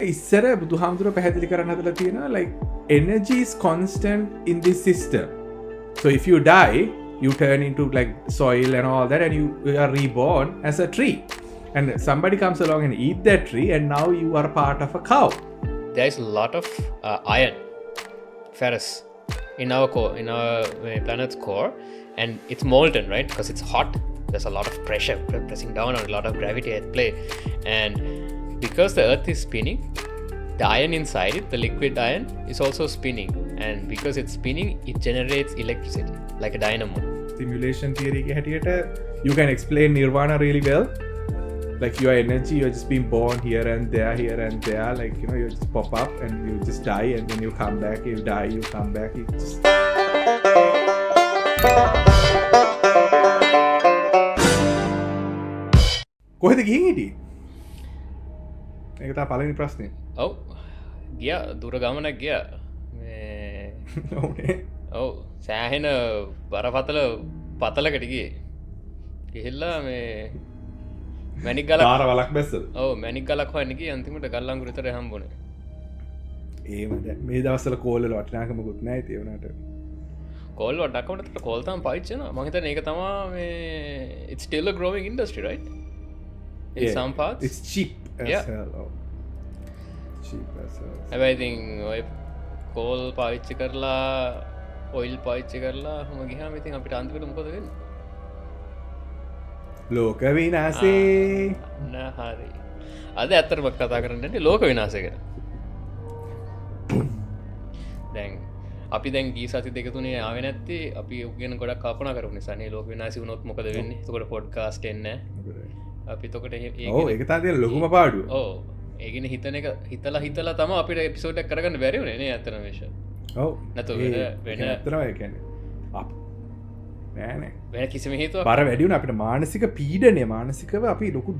ඉස්සර බුදුහාමුදුරුවෝ පැහැදිලි කරන්න හදලා තියෙනවා like energy is constant in this system. So if you die, you turn into like soil and all that, and you are reborn as a tree. And somebody comes along and eat that tree, and now you are part of a cow. There is a lot of iron, ferrous, in our core, in our planet's core, and it's molten, right? Because it's hot. There's a lot of pressure pressing down on a lot of gravity at play, and because the earth is spinning, the iron inside it, the liquid iron, is also spinning, and because it's spinning, it generates electricity like a dynamo. Simulation theory ke hatiyata you can explain nirvana really well. Like your energy, you're just being born here and there, like, you know, you just pop up and you just die, and then you come back, you die, you come back, you just... කොහෙද ගිහින් හිටියේ? ඒක තමයි පළවෙනි ප්‍රශ්නේ. ඔව්. ගියා දුර ගමනක් ගියා. ඔව් සෑහෙන බරපතල පතලකට ගියේ. ගිහිල්ලා මේ මැණික් ගලක් දාර වලක් බැස්සද? ඔව් මැණික් ගලක් හොයන්න ගියේ අන්තිමට ගල්ලංගු විතරේ හම්බුනේ. ඒම දැන් මේ දවස්වල කෝල් වල වටිනාකමකුත් නැහැ ඒ වුණාට. කෝල් වටකමට කෝල් තමයි පාවිච්චි කරනවා. මම හිතන්නේ ඒක තමයි මේ it's still a growing industry, right? In some parts. It's cheap as Yeah. hell. Oh. Cheap as hell. හැබැයි ඉතින් ඔය කෝල් පාවිච්චි කරලා ඔයිල් පාවිච්චි කරලා හම ගියාම ඉතින් අපිට අන්තිමට මොකද වෙන්නේ? ලෝක විනාශේ. හරි. අද ඇත්තටම කතා කරන්නේ ලෝක විනාශය ගැන. දැන් අපි දැන් ගී සති දෙක තුනේ ආවේ නැත්තේ අපි උගෙන ගොඩක් කල්පනා කරපු නිසා නේ ලෝක විනාශය වුණොත් මොකද වෙන්නේ? එතකොට පොඩ්කාස්ට් එන්නේ නැහැ. අපි තොකට ඒක තාතිය ලොකුම පාඩුව. ඕ ඒගෙන හිතන එක හිතලා තම අපිට එපිසෝඩක් කරගන්න බැරි වුණේ නේ අතන විශ. ඔව් නැතු වෙන ඇත්තම ඒ කියන්නේ නෑ නෑ වෙන කිසිම හේතුවක් බර වැඩි වුණා අපිට මානසික පීඩනය මානසිකව අපි ලොකු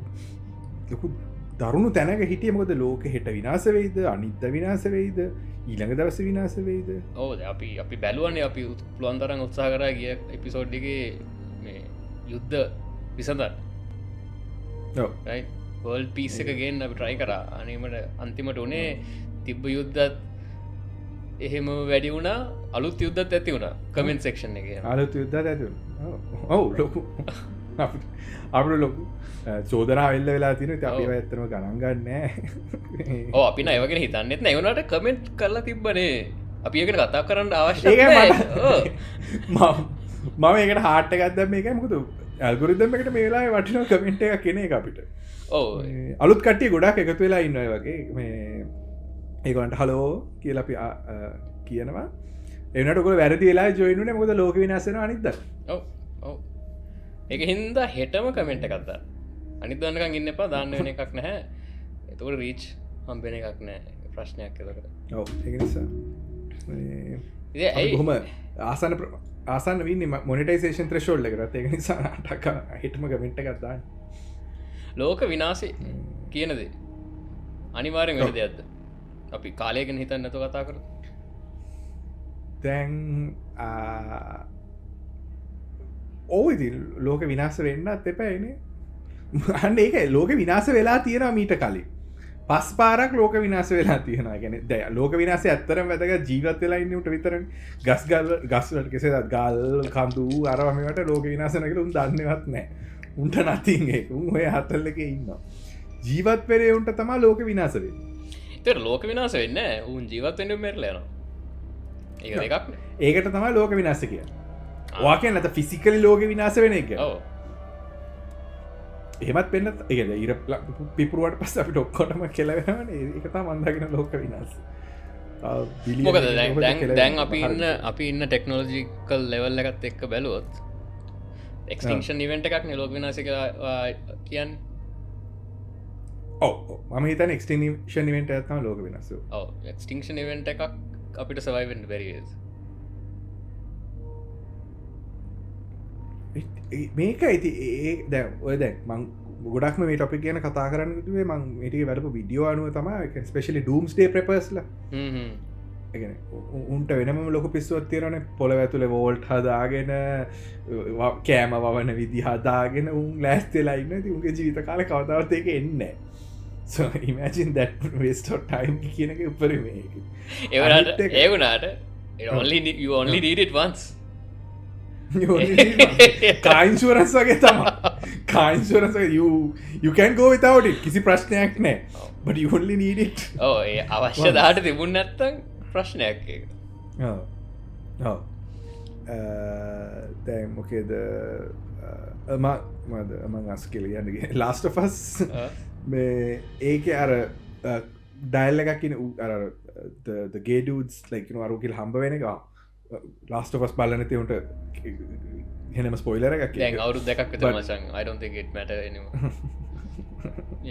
දරුණු තැනක හිටියේ මොකද ලෝකෙ හෙට විනාශ වෙයිද අනිද්දා විනාශ වෙයිද ඊළඟ දවසේ විනාශ වෙයිද? ඔව් අපි බැලුවනේ අපි පුළුවන් තරම් උත්සාහ කරා ගිය එපිසෝඩ් එකේ මේ යුද්ධ විසඳන්න. වර්ල් පිස් එක ගෙන් අපි ට්‍රයි කරා අනීමට අන්තිමට උනේ තිබ්බ යුද්ධත් එහෙම වැඩි වුණා අලුත් යුද්ධත් ඇති වුණා කමෙන්ට් සෙක්ෂන් එකේ අලුත් යුද්ධත් ඇති වුණා. ඔව් ලොකු අපිට ලොකු චෝදනා වෙල්ල වෙලා තියෙනවා. ඉතින් අපි ඒව ඇත්තටම ගණන් ගන්න නෑ. ඔව් අපි නෑ ඒව ගැන හිතන්නෙත් නෑ. ඒ වුණාට කමෙන්ට් කරලා තිබ්බනේ. අපි ඒක ගැන කතා කරන්න අවශ්‍ය නැහැ. මම ඒකට හાર્ට් එකක් දැම්ම ඒකයි මොකද ඇල්ගොරිතම් එකට මේ වෙලාවේ වටිනා කමෙන්ට් එකක් එන එක අපිට. ඔව් අලුත් කට්ටිය ගොඩක් එකතු වෙලා ඉන්නවා වගේ මේ ඒගොල්ලන්ට හලෝ කියලා අපි කියනවා. ඒ වුණාට ඔයගොල්ලෝ වැරදි වෙලාවේ ජොයින් වුණේ මොකද ලෝක විනාශ වෙනවා අනිද්දා. ඔව් ඔව් ඒක හින්දා හෙටම කමෙන්ට් එකක් දාන්න. අනිද්දා වෙනකන් ඉන්න එපා දාන්න වෙන එකක් නැහැ. එතකොට රීච් හම්බෙන එකක් නැහැ. ප්‍රශ්නයක් එතකොට. ඔව් ඒක නිසා ඉතින් ඇයි කොහොම ආසන්න වෙන්නේ මොනිටයිසේෂන් ත්‍රෙෂෝල්ඩ් එකකට. ඒක නිසා ටක හෙටම කමෙන්ට් එකක් දාන්න. ලෝක විනාශය කියන දේ අනිවාර්යෙන් වෙන දෙයක්ද? අපි කාලය ගැන හිතන්නේ නැතුව කතා කරමු. දැන් ඔව් ඉතින් ලෝක විනාශ වෙන්නත් එපානේ. අන්න ඒකයි ලෝක විනාශ වෙලා තියෙනවා මීට කලින්. 5 පාරක් ලෝක විනාශ වෙලා තියෙනවා. ඒ කියන්නේ දැන් ලෝක විනාශය ඇත්තරම වැදගත් ජීවත් වෙලා ඉන්න උට විතරනේ. ගස් වලට කෙසේද ගල් කඳු අරවා මේවට ලෝක විනාශ වෙනවා කියලා උන් දන්නේවත් නැහැ. උන්ට නැතින් ඒක උන් ඔය හතල් එකේ ඉන්නවා. ජීවත් වෙරේ උන්ට තමයි ලෝක විනාශ වෙන්නේ. ඒතර ලෝක විනාශ වෙන්නේ නැහැ. උන් ජීවත් වෙන්නේ මෙරලා යනවා. ඒක දෙකක් නේ. ඒකට තමයි ලෝක විනාශ කියන්නේ. ඔයා කියන්නේ නැත ෆිසිකලි ලෝක විනාශ වෙන එක. ඔව්. එහෙමත් වෙන්න ඒ කියන්නේ ඉර පිපුරුවට පස්සේ අපිට ඔක්කොටම කෙලවෙනවනේ. ඒක තමයි මම දකින ලෝක විනාශය. මොකද දැන් අපි ඉන්න ටෙක්නොලොජිකල් ලෙවල් එකත් එක්ක බැලුවොත් එක්ස්ටින්ක්ෂන් ඉවෙන්ට් එකක් නේ ලෝක විනාශය කියලා කියන්නේ. ඔව් මම හිතන්නේ එක්ස්ටින්ක්ෂන් ඉවෙන්ට් එකක් තමයි ලෝක විනාශය. ඔව් එක්ස්ටින්ක්ෂන් ඉවෙන්ට් එකක් අපිට සර්වයිව් වෙන්න බැරි වෙයි. මේක ඉති ඒ දැ ඔය දැ මං ගොඩක්ම මේ ටොපික් කියන කතා කරන්න දුවේ මං මේටික වැඩපු විඩියෝ අනුව තමයි ස්පෙශලි ඩූම්ස් ඩේ ප්‍රපස්ල උන්ට වෙනම ලොක පිස්සුවත් තියෙනන පොළ ඇතුළ වෝල්ට් හදාගෙන කෑම වවන විදි හදාගෙන උන් ලෑස්තෙලා ඉන්න උන්ගේ ජීවිත කාල කවතාවත් එක එන්න so imagine that waste of time කියන එක උපරිම ඒක. ඒවනට ඒ වුණාට you only need it once. car insurance වගේ තමයි. car insurance වගේ you can go without it කිසි ප්‍රශ්නයක් නැහැ. but you only need it. ඒ අවශ්‍යතාවට තිබුණ නැත්තම් ප්‍රශ්නයක් ඒක. ඔව්. දැන් මොකේද මම අස්කල යන්නගේ Last of Us මේ ඒක අර ඩයිල් එකක් කියන අර the gay dudes like you know අරුකිල් හම්බ වෙන එක Last of Us බලන්න තියුන්ට එහෙනම ස්පොයිලර් එකක් දැන් අවුරුදු දෙකක් විතර මචං I don't think it matter anymore.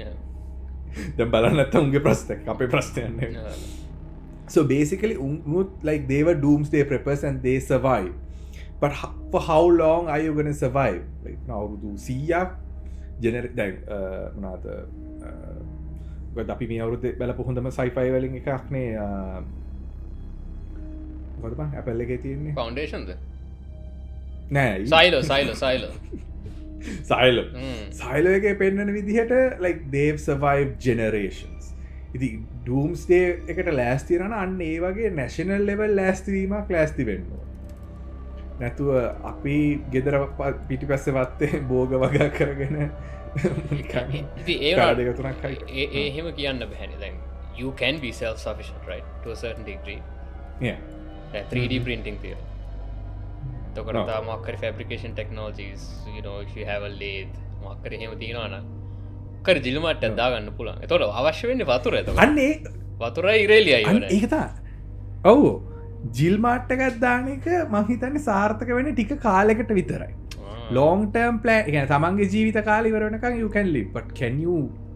yeah දැන් බලන්න නැත්තම් උන්ගේ ප්‍රශ්නයක් අපේ ප්‍රශ්නයක් නෙවෙයි. So basically like they were doomsday preppers and they survived. But for how long are you going to survive? Like now do සියක් ජෙනරේට් දැන් මොනවාද මොකද අපි මේ අවුරුද්දේ බලපු හොඳම sci-fi වලින් එකක් නේ මොකද බං Apple එකේ තියෙන්නේ ෆවුන්ඩේෂන්ද නෑ සයිලෝ එකේ පෙන්වන විදිහට like they've survived generations. ඉතින් doomsday එකට ලෑස්ති වෙනවා අන්න ඒ වගේ national level ලෑස්ති වීමක් ලෑස්ති වෙන්න ඕන. නැතුව අපි ගෙදර පිටිපස්සේ වත්තේ බෝග වගා කරගෙන එහෙම කියන්න බැහැනි. දැන් you can be self sufficient right to a certain degree. Yeah. 3D printing තියෙනවා. එතකොට තා මොකක් හරි fabrication technologies you know if you have a lathe මොකක් හරි එහෙම තියෙනවා නම් කර ජිල් මට්ටයක් දාගන්න පුළුවන්. එතකොට අවශ්‍ය වෙන්නේ වතුර. එතකොට අන්නේ වතුරයි ඉරේලියයි වනේ. ඒක තමයි. ඔව්. ජිල් මාට් එකක් දාන එක මං හිතන්නේ සාර්ථක වෙන්නේ ටික කාලයකට විතරයි. long term plan ඒ කියන්නේ තමන්ගේ ජීවිත කාලය ඉවර වෙනකන් you can live but can you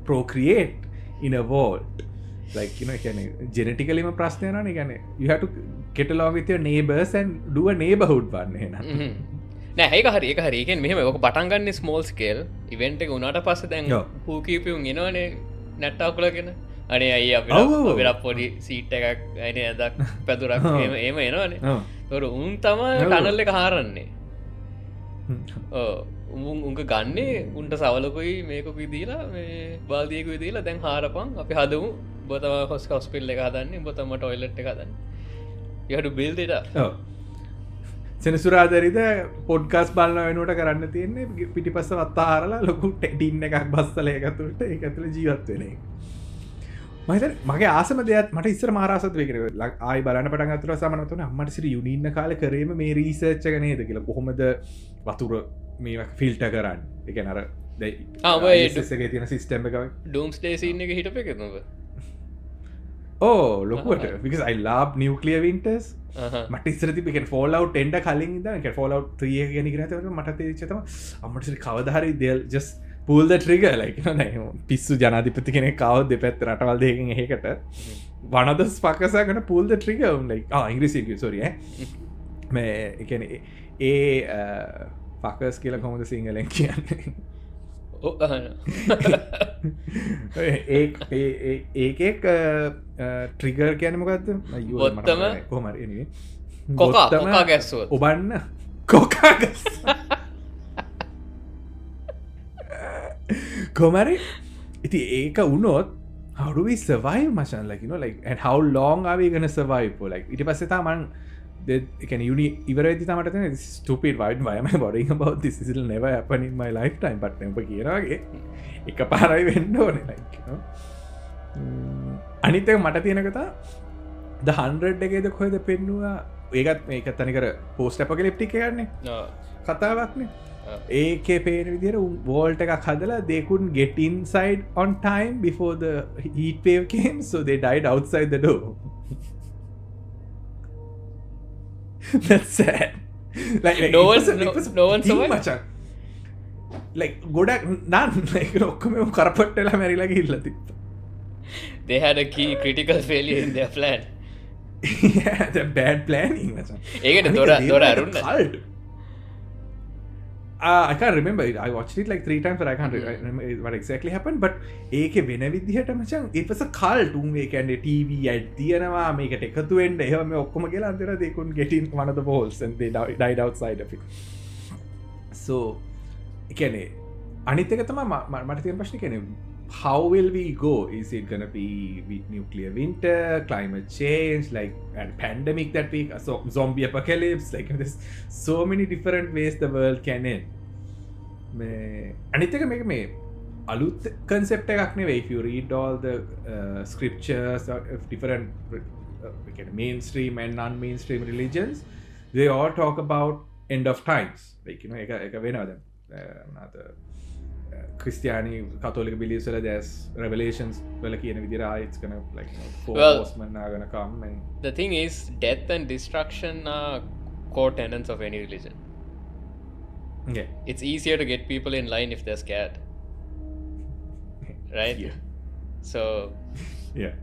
procreate in a world like you know ඒ කියන්නේ genetically ම ප්‍රශ්න වෙනවනේ. ඒ කියන්නේ you have to get along with your neighbors and do a neighborhood one එහෙනම්. නෑ ඒක හරි ඒ කියන්නේ මෙහෙම ඔක පටන් ගන්න small scale event එක උනාට පස්සේ දැන් who keep you එනවනේ නැට්ටාකුලගෙන අනේ අයි අපිට පොඩි සීට් එකක් අනේ ඇදක් පැදුරක් එහෙම එනවනේ. ඒතොර උන් තමයි ටනල් එක හරන්නේ. උන්ක ගන්නේ උන්ට සවලකුයි මේකුයි දීලා මේ බාල්දියකුයි දීලා දැන් හාරපන් අපි හදමු ඔබ තමයි හොස්පිටල් එක හදන්නේ ඔබ තමයි ටොයිලට් එක හදන්නේ. you have to build it up. සෙනසුරාදරිද පොඩ්කාස්ට් බලන වෙනුවට කරන්න තියෙන්නේ පිටිපස්ස වත්තා හරලා ලොකු ටින් එකක් බස්සලා ඒක ඇතුළට ඒක ඇතුළේ ජීවත් වෙන එක. මම හිතන්නේ මගේ ආසම දෙයක් මට ඉස්සර මාර ආසත් වෙගෙන ආයි බලන්න පටන් ගත්තා සමනත් උනේ අම්මට සිරි යුනි ඉන්න කාලේ කරේම මේ රිසර්ච් එක නේද කියලා කොහොමද වතුර මේ ෆිල්ටර් කරන්නේ. ඒ කියන්නේ අර ඔය එකේ තියෙන සිස්ටම් එක doomsday scene එක හිටපු එකද නේද? ලොකුවට because I love nuclear winters. මට ඉස්සර තිබ්බ කියන්නේ Fallout 10 කලින් ඉඳන් කියන්නේ Fallout 3 එක ගැන ඉගෙන ගත්තම මට තේරිච්ච තමයි අම්මට සිරි කවදා හරි they'll just pull the trigger like you know පිස්සු ජනාධිපති කෙනෙක් ආවොත් දෙපැත්ත රටවල් දෙකකින් එකකට one of the fuckers are gonna pull the trigger like ඉංග්‍රීසියෙන් කිව්ව sorry මේ ඒ කියන්නේ ඒ fuckers කියලා කොහොමද සිංහලෙන් කියන්නේ ඒකෙක් ට්‍රිගර් කියන්නේ මොකද්ද බොත්තම කොහොම හරි anyway කොකා ගැස්සුවොත් ඔබන්න කොකා ගැස්ස කොමරි ඉති ඒක වුණොත් how do we survive මචන් like you know like and how long are we gonna survive for like ඊට පස්සේ තමන් can uni ඉවර වෙද්දි තමට තේරෙන this is stupid why am I worrying about this will never happen in my lifetime but නෙව කියනවා වගේ එකපාරයි වෙන්න ඕනේ like you know අනිත් එක මට තියෙන කතා the 100 එකේද කොහෙද පෙන්නුවා ඒකත් මේක තනිකර post apocalyptic එකක්නේ කතාවක්නේ ඒකේ පේන විදිහට වෝල්ට් එකක් හදලා they couldn't get inside on time before the heat wave came so they died outside the door. That's sad. like no one survived. like ගොඩක් නන් like ඔක්කොම කරපට් වෙලා මැරිලා ගිහිල්ලා තිබ්බා. They had a key critical failure in their plan. Yeah, the bad planning මචං. ඒකට දොර අරුන්න. I can't remember it. I watched it like 3 times but I can't remember what exactly happened but ඒකේ වෙන විදිහට මචං it was a cult උන් ඒ කියන්නේ TV ad තියනවා මේකට එකතු වෙන්න එහෙම මේ ඔක්කොම කියලා අන්තිමට they couldn't get in one of the walls and they died outside of it. So ඒ කියන්නේ අනිත් එක තමයි මට තියෙන ප්‍රශ්නේ කියන්නේ how will we go? Is it gonna be nuclear winter, climate change, like and pandemic that we zombie apocalypse? Like there's so many different ways the world can end. අනිත් එක මේ අලුත් concept එකක් නෙවෙයි. If you read all the scriptures of different mainstream and non-mainstream religions, they all talk about end of times. Like එක වෙනවද? Christianity, Catholic beliefs, there's revelations. Well, it's gonna like four horsemen are gonna come. And the thing is, death and destruction are core tenets of any religion. Yeah, it's easier to get people in line if they're scared, right? Yeah. So yeah,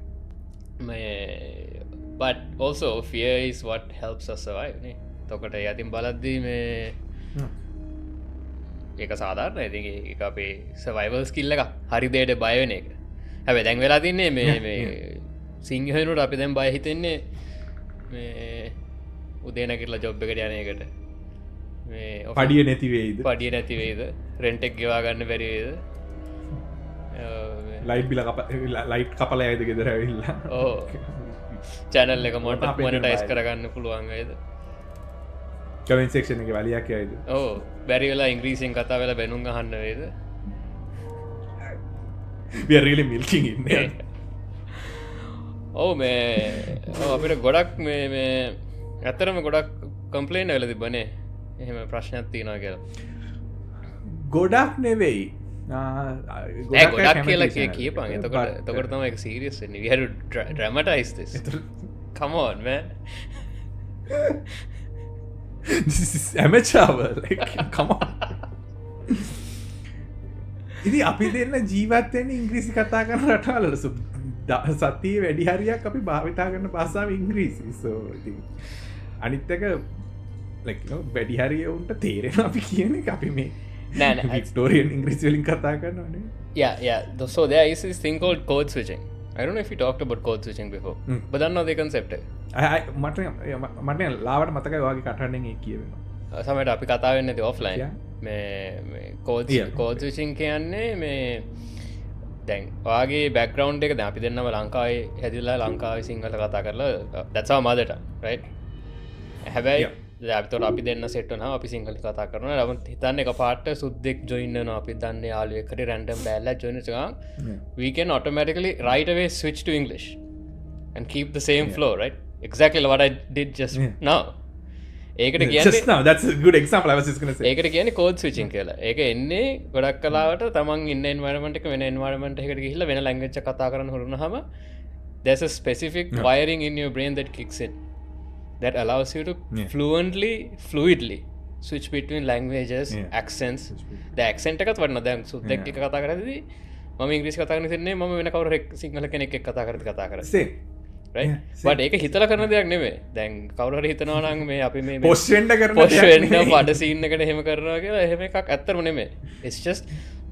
but also fear is what helps us survive. තොකට යතින් බලද්දී මේ ඒක සාධාරණ. ඉතින් ඒක අපේ survival skill එක. හරි දෙයට බය වෙන එක. හැබැයි දැන් වෙලා තින්නේ මේ සිංහලුට අපි දැන් බය හිතෙන්නේ මේ උදේ නැගිටලා ජොබ් එකට යන එකට. මේ පඩිය නැති වෙයිද? පඩිය නැති වෙයිද? රෙන්ට් එක ගෙවා ගන්න බැරි වෙයිද? ලයිට් බිල ලයිට් කපලා යයිද ගෙදර ඇවිල්ලා? ඔව්. channel එක මොනටයිස් කරගන්න පුළුවන් වේද? කමෙන්ට් සෙක්ෂන් එකේ වලියක් යයිද? ඔව්. බැරි වෙලා ඉංග්‍රීසියෙන් කතා වෙලා බැනුම් අහන්න වේද? We are really milking in there. ඔව් මේ අපිට ගොඩක් මේ ඇත්තටම ගොඩක් කම්ප්ලේන්ට් වෙලා තිබ්බනේ. එහෙම ප්‍රශ්නයක් තියෙනවා කියලා. ගොඩක් නෙවෙයි. ගොඩක් කියලා කියපන්. එතකොට තමයි ඒක සීරියස් වෙන්නේ. We have to dramatize this. Come on man. This is amateur hour. Like, come on. ඉතින් අපි දෙන්න ජීවත් වෙන්නේ ඉංග්‍රීසි කතා කරන රටවල. සතියේ වැඩි හරියක් අපි භාවිතා කරන භාෂාව ඉංග්‍රීසි. So ඉතින් අනිත් එක like you know වැඩි හරිය උන්ට තේරෙනවා අපි කියන එක. අපි මේ නෑ වික්ටෝරියන් ඉංග්‍රීසි වලින් කතා කරනවානේ. Yeah. So there is this thing called code switching. I don't know if you talked about code switching before. But that's not the concept. මට ලාවට මතකයි ඔයාගේ කටහඬෙන් ඒක කියවෙනවා. සමහරවිට අපි කතා වෙන්නේ නැති offline. මේ code switching කියන්නේ මේ දැන් ඔයාගේ background එක දැන් අපි දෙන්නම ලංකාවේ හැදිලා ලංකාවේ සිංහල කතා කරලා that's our mother tongue, right? හැබැයි දැන් අපි දෙන්න සෙට් වුණාම අපි සිංහල කතා කරනවා. නමුත් හිතන්න එකපාරට සුද්දෙක් join වෙනවා. අපි දන්නේ යාළුවෙක් හරි random බෑල්ලා join වෙච්ච ගමන් we can automatically right away switch to English and keep the same flow, right? Exactly what I did just now. ඒකට කියන්නේ just now, that's a good example. I was just going to say. ඒකට කියන්නේ code switching කියලා. ඒක එන්නේ ගොඩක් කලාවට තමන් ඉන්න environment එක වෙන environment එකකට ගිහිල්ලා වෙන language එක කතා කරන්න හුරුනහම there's a specific wiring in your brain that kicks in that allows you to fluidly switch between languages, accents. The accent එකත් වඩනවා. දැන් සුද්දෙක් එක්ක කතා කරද්දී මම ඉංග්‍රීසි කතා කරන ඉතින් මම වෙන කවුරු හරි සිංහල කෙනෙක් එක්ක කතා කරද්දී same. right? But ඒක හිතලා කරන දෙයක් නෙමෙයි. දැන් කවුරු හරි හිතනවා නම් මේ අපි මේ post වෙන්න කරන දෙයක් නෙමෙයි. පඩ scene එකට එහෙම කරනවා කියලා එහෙම එකක් ඇත්තටම නෙමෙයි. It's just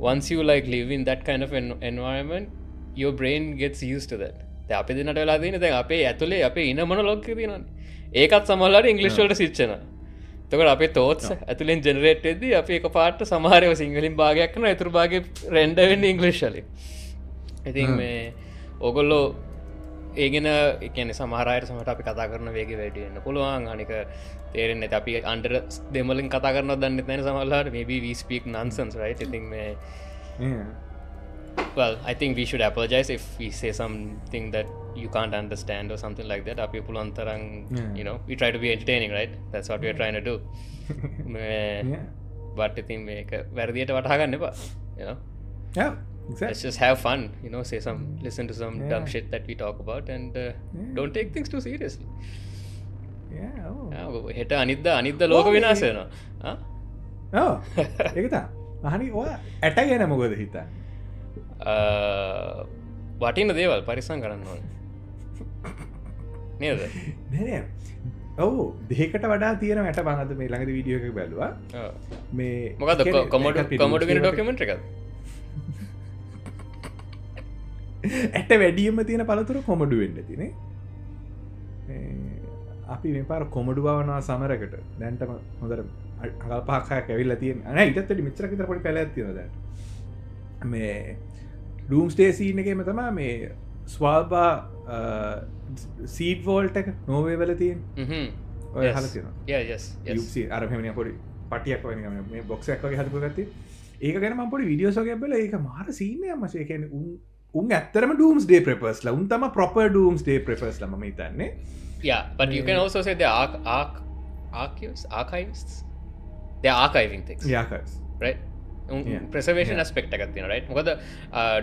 once you like live in that kind of environment, your brain gets used to that. දැන් අපි දෙන්නට වෙලා තියෙන්නේ දැන් අපේ ඇතුලේ අපේ ඉන මොනොලොග් එක තියෙනවානේ. ඒකත් සමහරවිට ඉංග්‍රීසි වලට ස්විච් වෙනවා. එතකොට අපේ thoughts ඇතුලෙන් ජෙනරේට් වෙද්දී අපි එකපාරට සමහර ඒවා සිංහලෙන් භාගයක් කරනවා. ඊටු භාගය රෙන්ඩර් වෙන්නේ ඉංග්‍රීසි වලින්. ඉතින් මේ ඕගොල්ලෝ ඒගෙන කියන්නේ සමහර අයට සමහරට අපි කතා කරන වේගය වැඩි වෙන්න පුළුවන්. අනික තේරෙන්නේ නැති අපි අnder දෙමළෙන් කතා කරනවද දන්නේ නැහැ සමහරවිට. Maybe we speak nonsense, right? I think මේ well, I think we should apologize if we say something that you can't understand or something like that. People antarang, you know, we try to be entertaining, right? That's what we are trying to do. But I think make වැරදියට වටහා ගන්න එපා, you know. Yeah, exactly. Let's just have fun, you know, listen to some dumb shit that we talk about and don't take things too seriously. හෙට අනිද්දා ලෝක විනාශ වෙනවා. ඔව්. ඒක තමයි. අහනි ඔය ඇට ගැන මොකද හිතන්නේ? වටින දේවල් පරිස්සම් කරන්න ඕනේ නේද? නෑ ඔව් දෙයකට වඩා තියෙන ඇට මම අද මේ ළඟදී වීඩියෝ එකක බැලුවා. මේ මොකද කොමඩු කියන ඩොකියුමන්ට් එකද? ඇට වැඩියෙන්ම තියෙන පළතුරු කොමඩු වෙන්න ඇතිනේ. අපි මේ පාර කොමඩු බවනවා සමරකට. දැන්ටම හොඳට අඟල් පහක් හයක් ඇවිල්ලා තියෙනවා. නෑ ඊටත් වැඩි මෙච්චර විතර පොඩි පැලයක් තියෙනවා දැන්. මේ ඩූම්ස්ටේ සීන එකම තමා මේ ස්වාල්බා සීඩ් වෝල්ට එක නෝවේ වල තියෙන් ඔය හල තියෙන අරමෙන පොඩි පටියක් වන මේ බොක්ෂයක් වගේ හදපු ගත්ති ඒක ගැන පොඩි විඩියෝසෝක බල ඒක මාර සීනය මසයකැන උන් ඇත්තරම ඩූම්ස් ඩේ ප්‍රපස් ල උන් තම ප්‍රප ඩූම්ස් ඩේ ප්‍රපස් ලම තන්නේ but you can also say the archives they're archiving things right ප්‍රසවේෂන් ස්පෙක්ට එකක් තියෙන රයිට් මොකද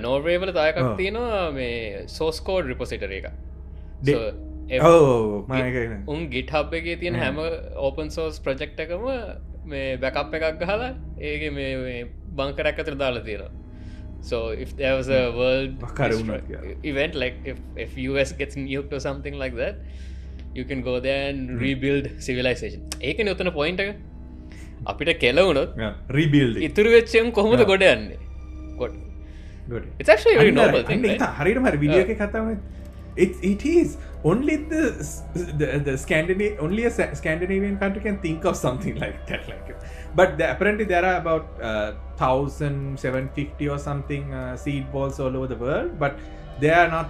නෝර්වේවල දායකක් තියෙනවා මේ සෝස් කෝඩ් රිපොසිටරි එක උන් ගිට් හබ් එකේ තියෙන හැම ඕපන් සෝස් ප්‍රොජෙක්ට් එකම මේ බැකප් එකක් ගහලා ඒක මේ බංකරයක් අතර දාලා තියෙනවා so if there was a world event like if US gets nuked or something like that you can go there and rebuild civilization ඒකනේ උතන පොයින්ට් එක අපිට කෙලවුණොත් රීබිල්ඩ් ඉතුරු වෙච්චයන් කොහොමද ගොඩ යන්නේ ගොඩ it's actually a very noble thing right හරියටම හරි වීඩියෝ එකේ කතාව it is only the Scandinavian country can think of something like that but apparently there are about 1750 or something seed balls all over the world but they are not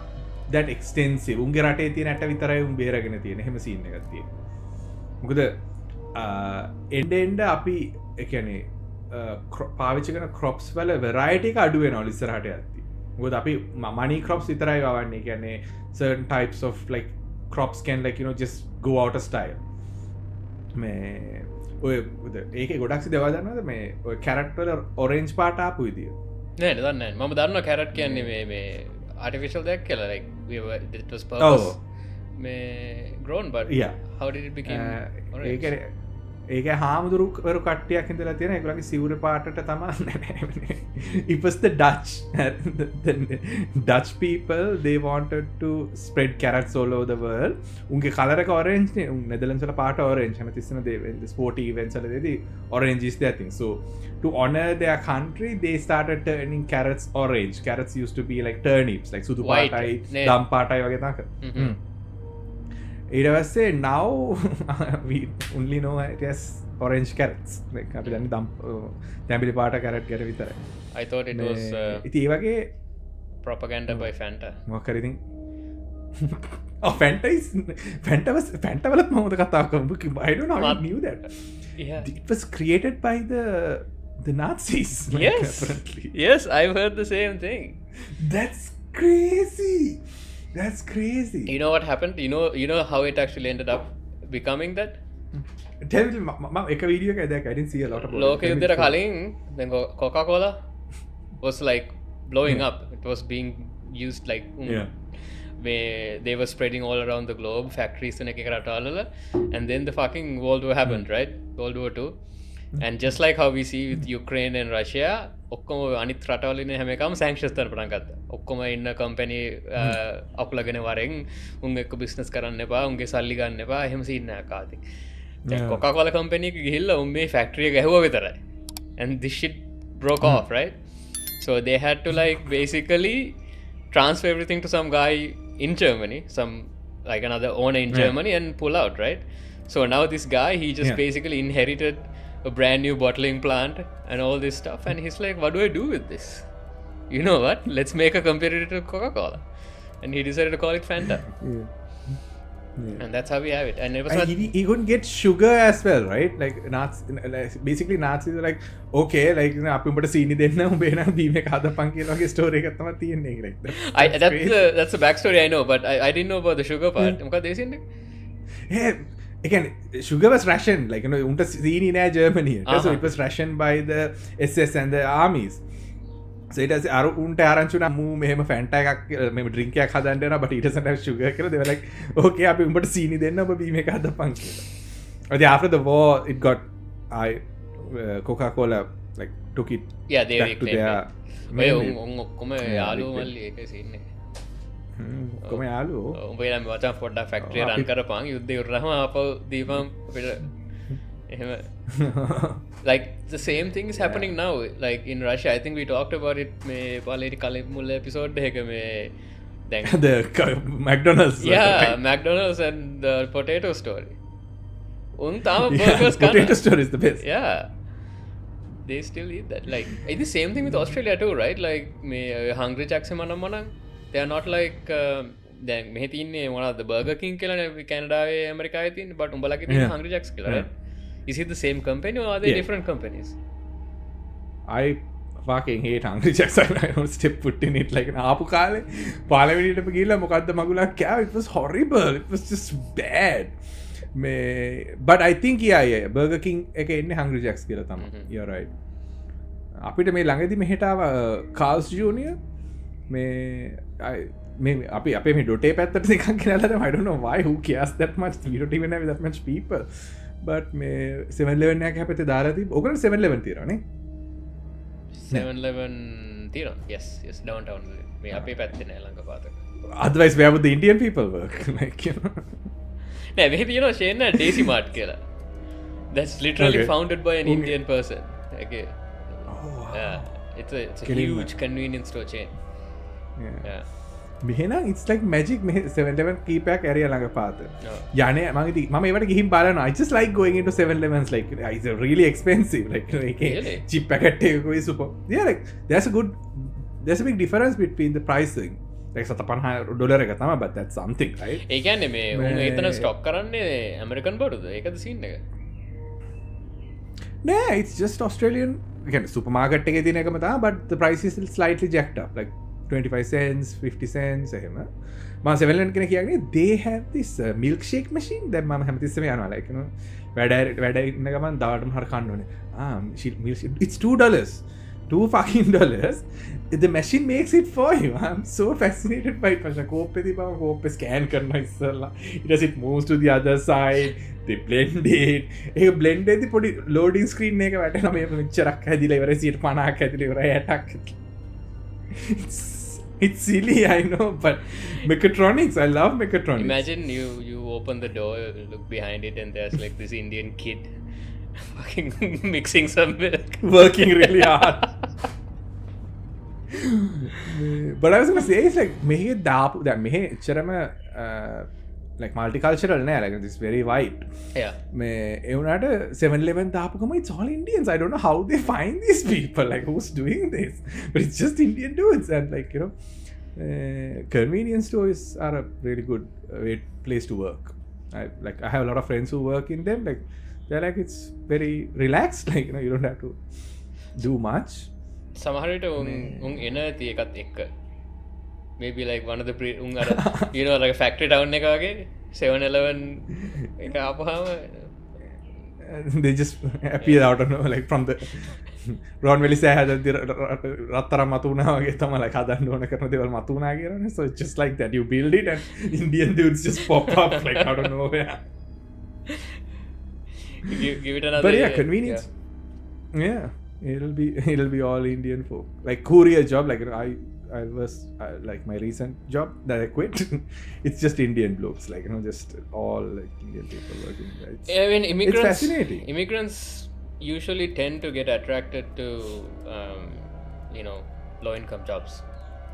that extensive උන්ගේ රටේ තියෙන ඇට විතරයි උන් බේරගෙන තියෙන එහෙම scene එකක් තියෙනවා මොකද එන්ඩ අපි එකනේ පාවිච්චකන කොප්ස් වල වෙරයිට අඩුවෙන ලිස්සරහට ඇති ගොද අපි මනි කොප්ස් විතරයි වන්නේ කියන්නේ certain types of like crops can like you know just go out of style මේ ඔය ඒක ගොඩක්සි දෙවා දන්නවද මේ ඔය කැරට් වල ඔරෙන්ජ් පාට ආපු විදිය නෑ දන්නේ මම දන්නවා කැරට් කියන්නේ මේ artificial දෙයක් කියලා like it was purpose මේ grown but how did it become orange ඒක හාමුදුරුවරු කට්ටියක් හිදලා තියෙන ඒගොල්ලන්ගේ සිවුර පාටට තමා it was the Dutch people they wanted to spread carrots all over the world උන්ගේ කලර් එක orange නේ නෙදර්ලන්ඩ්ස් වල පාට orange හැමතිස්සෙම the sporty events වලදී orange is their thing so to honor their country they started turning carrots orange carrots used to be like turnips like සුදු පාටයි දම් පාටයි වගේ තමයි ඊට පස්සේ now we only know it as orange carrots like අපි දන්නේ තැඹිලි පාට carrot ගැන විතරයි I thought it was ඉතින් ඒ වගේ propaganda by Fanta මොකක් හරි ඉතින් Fanta වලත් මම කතා කරමු I don't know how you knew that it was created by the Nazis like, yes apparently yes I've heard the same thing that's crazy you know what happened you know how it actually ended up becoming that tell me එක video එකක් දැක්ක I didn't see a lot about ලෝක යුද්ධයට කලින් then Coca-Cola was like blowing up it was being used like they were spreading all around the globe factories in එක රටවල and then the fucking world war happened right World War II and just like how we see with Ukraine and Russia ඔක්කොම අනිත් රටවල ඉන්න හැම එකම sanctions තරම් පටන් ගත්තා. ඔක්කොම ඉන්න කම්පැනි අකුලගෙන වරෙන් උන් එක්ක බිස්නස් කරන්න එපා, උන්ගේ සල්ලි ගන්න එපා. එහෙම සීන් එකක් ආති. දැන් Coca-Cola company එක ගිහිල්ලා උන් මේ factory එක ඇහුවා විතරයි. And this shit broke off, right? So they had to like basically transfer everything to some guy in Germany, some like another owner in Germany and pull out, right? So now this guy, he just basically inherited a brand new bottling plant and all this stuff and he's like, what do I do with this? You know what, let's make a competitor to Coca-Cola. And he decided to call it Fanta. And that's how we have it. And it was he couldn't get sugar as well, right? Like basically Nazis were like, okay, like අපි උඹට සීනි දෙන්න උඹේ නම් බීම එක හදපන් කියන වගේ ස්ටෝරි එකක් තමයි තියෙන්නේ like that's the backstory I know, but I didn't know about the sugar part. මොකද ඒ සීන් එක? Again, sugar was rationed, like, you know, unta seen in Germany. So it was rationed by the SS and the armies. So it has unta aranchuna mu mehema Fanta එකක් මෙහෙම drink එකක් හදන්න යනවා but it doesn't have sugar කියලා they were like okay අපි උඹට සීනි දෙන්න ඔබ බීම එක හදපන් කියලා. But after the war it got Coca-Cola like took it they back to their ඔක්කොම යාළුවෝ මල්ලි ඒකේ සීන් එක. කොම යාලු උඹේ නම් වචන් පොඩ්ඩක් ෆැක්ටරි රන් කරපන් යුද්ධ ඉවරනම ආපහු දීපම් අපිට එහෙම like the same thing is happening now like in Russia. I think we talked about it මේ පළවෙනි කලින් මුල් එපිසෝඩ් එකක මේ දැන් the McDonald's McDonald's and the potato story උන් තාම burgers potato story is the best they still eat that. Like it's the same thing with Australia too, right? Like me Hungry Jacks manam they are not like දැන් මෙහි තියන්නේ මොනවද Burger King කියලානේ කැනඩාවේ ඇමරිකාවේ තියෙන්නේ but උඹලගේ තියෙන්නේ Hungry Jacks කියලා right? Is it the same company or are they different companies? I fucking hate Hungry Jacks. I don't step foot in it like ආපු කාලේ පාලවෙලියටම ගිහිල්ලා මොකද්ද මගුලක් කෑවා. It was horrible. It was just bad. But I think yeah Burger King එක එන්නේ Hungry Jacks කියලා තමයි. You're right. අපිට මේ ළඟදී මෙහෙට ආව Carl's Jr. මේ අපි අපේ මේ ඩොටේ පැත්තට එකක් ගෙනල්ලා තමයි. I don't know why, who cares that much. We don't even have that much people. But මේ 7-Eleven එකක් හැපෙතේ දාලා තිබ්බ. ඔයගොල්ලෝ 7-Eleven තියෙනවා නේ? 7-Eleven තියෙනවා. Yes downtown මේ අපේ පැත්තේ නෑ ළඟ පාතක. Otherwise where would the Indian people work? Like you know. නෑ මෙහි තියෙනවා ෂේන් Daisy Mart කියලා. That's literally founded by an Indian person. Okay. Yeah. It's a huge convenience store chain. Yeah. මෙහෙනම් it's like magic. මේ 7-Eleven කීපයක් ඇරියා ළඟ පාත. යන්නේ මම ඒවට ගිහින් බලනවා. I just like going into 7-Elevens like it's really expensive like ඒකේ cheap packet එකකුයි super. Yeah, like there's a big difference between the pricing. like $50 එක තමයි, but that's something, right? ඒ කියන්නේ මේ උන් එතන ස්ටොක් කරන්නේ ඇමරිකන් බඩුද? ඒකද සීන් එක? Nah, it's just Australian. Again, supermarket එකේ තියෙන එකම තමයි, but the price is slightly jacked up, like 25 cents, 50 cents එහෙම. මම 7-Eleven කෙනෙක් කියන්නේ they have this milkshake machine that මම හැමතිස්සෙම යනවා like you know වැඩ ඉන්න ගමන් දවල්ටම හර කන්න ඕනේ. It's $2. The machine makes it for you. I'm so fascinated by it. කෝප්පේ දීපම කෝප්පේ ස්කෑන් කරනවා ඉස්සෙල්ලා. ඊට පස්සේ it moves to the other side. They blend it. ඒක blend එකේදී පොඩි loading screen එක වැටෙනවා. මේ මෙච්චරක් හැදිලා ඉවරයි 50ක් හැදිලා ඉවරයි 60ක්. It's silly, I know, but mechatronics, I love mechatronics. Imagine you open the door, you look behind it, and there's like this Indian kid fucking mixing some milk. Working really hard. But I was gonna say, it's like, mehe daapu, that mehe echarama like multicultural naha, like this very white. Yeah. Me evunata 7-Eleven daapu gama it's all Indians. I don't know how they find these people, like who's doing this, but it's just Indian dudes. And like you know, convenience stores are a really good place to work. I have a lot of friends who work in them. Like they're like it's very relaxed. Like you know, you don't have to do much. සමහර විට උන් එන ඇති එකත් එක්ක maybe like one of the un අර you know like a factory town එක වගේ 7-Eleven එක ආපුවාම they just appear out of nowhere, like from the රොන්වෙලි සෑය හදද්දි රත්තරන් මතු වුණා වගේ තමයි like හදන්න ඕන කරන දේවල් මතු වුණා කියලානේ. So it's just like that, you build it and Indian dudes just pop up like out of nowhere. give it another but yeah, convenience. Yeah, it'll be all Indian folk, like courier job. Like you know, I was like my recent job that I quit. It's just Indian blokes, like you know, just all like Indian people working there. I mean, it's fascinating. Immigrants usually tend to get attracted to you know low income jobs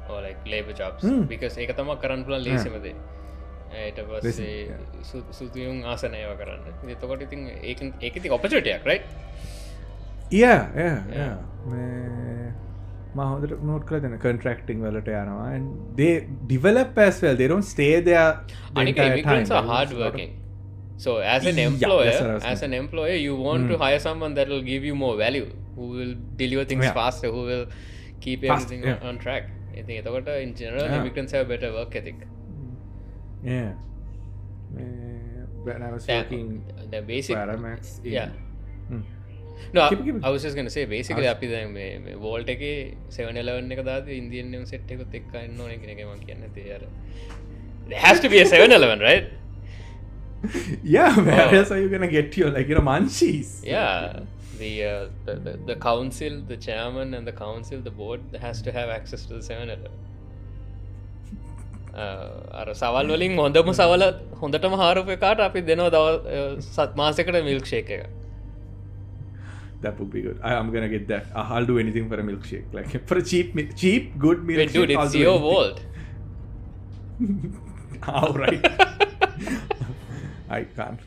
or like labor jobs because ඒක තමයි කරන්න පුළුවන් ලේසිම දේ. ඊට පස්සේ සුදුයුන් ආසන ඒවා කරන්න. එතකොට ඉතින් ඒක ඉතින් opportunity එකක්, right? Yeah. මම හොඳට note කරලා දෙන contracting වලට යනවා and they develop as well. They don't stay there the entire immigrants time. are hard working. So as an employer you want to hire someone that will give you more value, who will deliver things faster, who will keep everything on track. I think එතකොට in general immigrants have better work ethic. Yeah. When I was working the basic Paramax No, I was just going to say basically අපි දැන් මේ Volt එකේ 7-Eleven එක දාද්දි Indian name set එකත් එක්ක ඉන්න ඕනේ කියන එක මම කියන්නේ තේ අර there has to be a 7-Eleven, right? Yeah, where else are you going to get your like you know munchies? Yeah, the council, the chairman and the council, the board has to have access to the 7-Eleven. අර සවල් වලින් හොඳම සවල හොඳටම හාරපු එකාට අපි දෙනවා දවස් මාසයකට milkshake එක. That would be good. I'm gonna get that. I'll do anything for a milkshake. Like for a cheap, good milkshake. Wait, dude, it's your Volt. All right. I can't.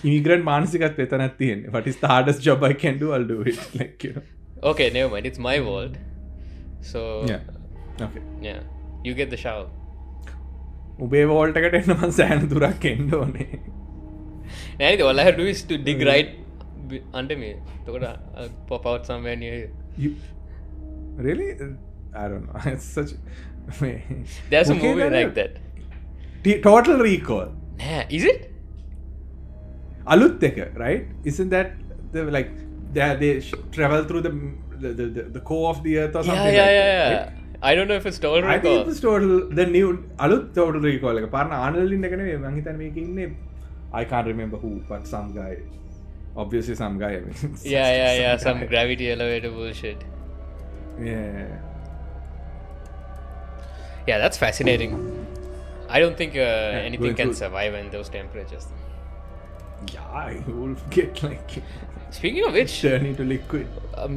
Immigrant මානසිකත් එතනක් තියෙන්නේ. What is the hardest job I can do? I'll do it. Like, you know. Okay, never mind. It's my world. So Okay. yeah, you get the shower. උබේ vault එකට එන්න මං සෑහෙන දුරක් එන්න ඕනේ. Anything, all I have to do is to dig right under me. So I'll pop out somewhere near you. You really? I don't know. It's such. There's a movie like that. Total Recall. Nah, is it? Aluth එක, right? Isn't that the like they travel through the core of the earth or something? Yeah. Right? I don't know if it's Total I Recall. think it's total the new Aluth Total Recall එක. පාරණ ආනල්ඩින් එක නෙවෙයි මං හිතන්නේ මේකේ ඉන්නේ I can't remember who, but some guy. Obviously some guy. I mean, Yeah. Some guy. gravity elevator bullshit. Yeah. Yeah, that's fascinating. I don't think anything going can through- survive in those temperatures. Yeah, you will get like Speaking of which, turn into liquid.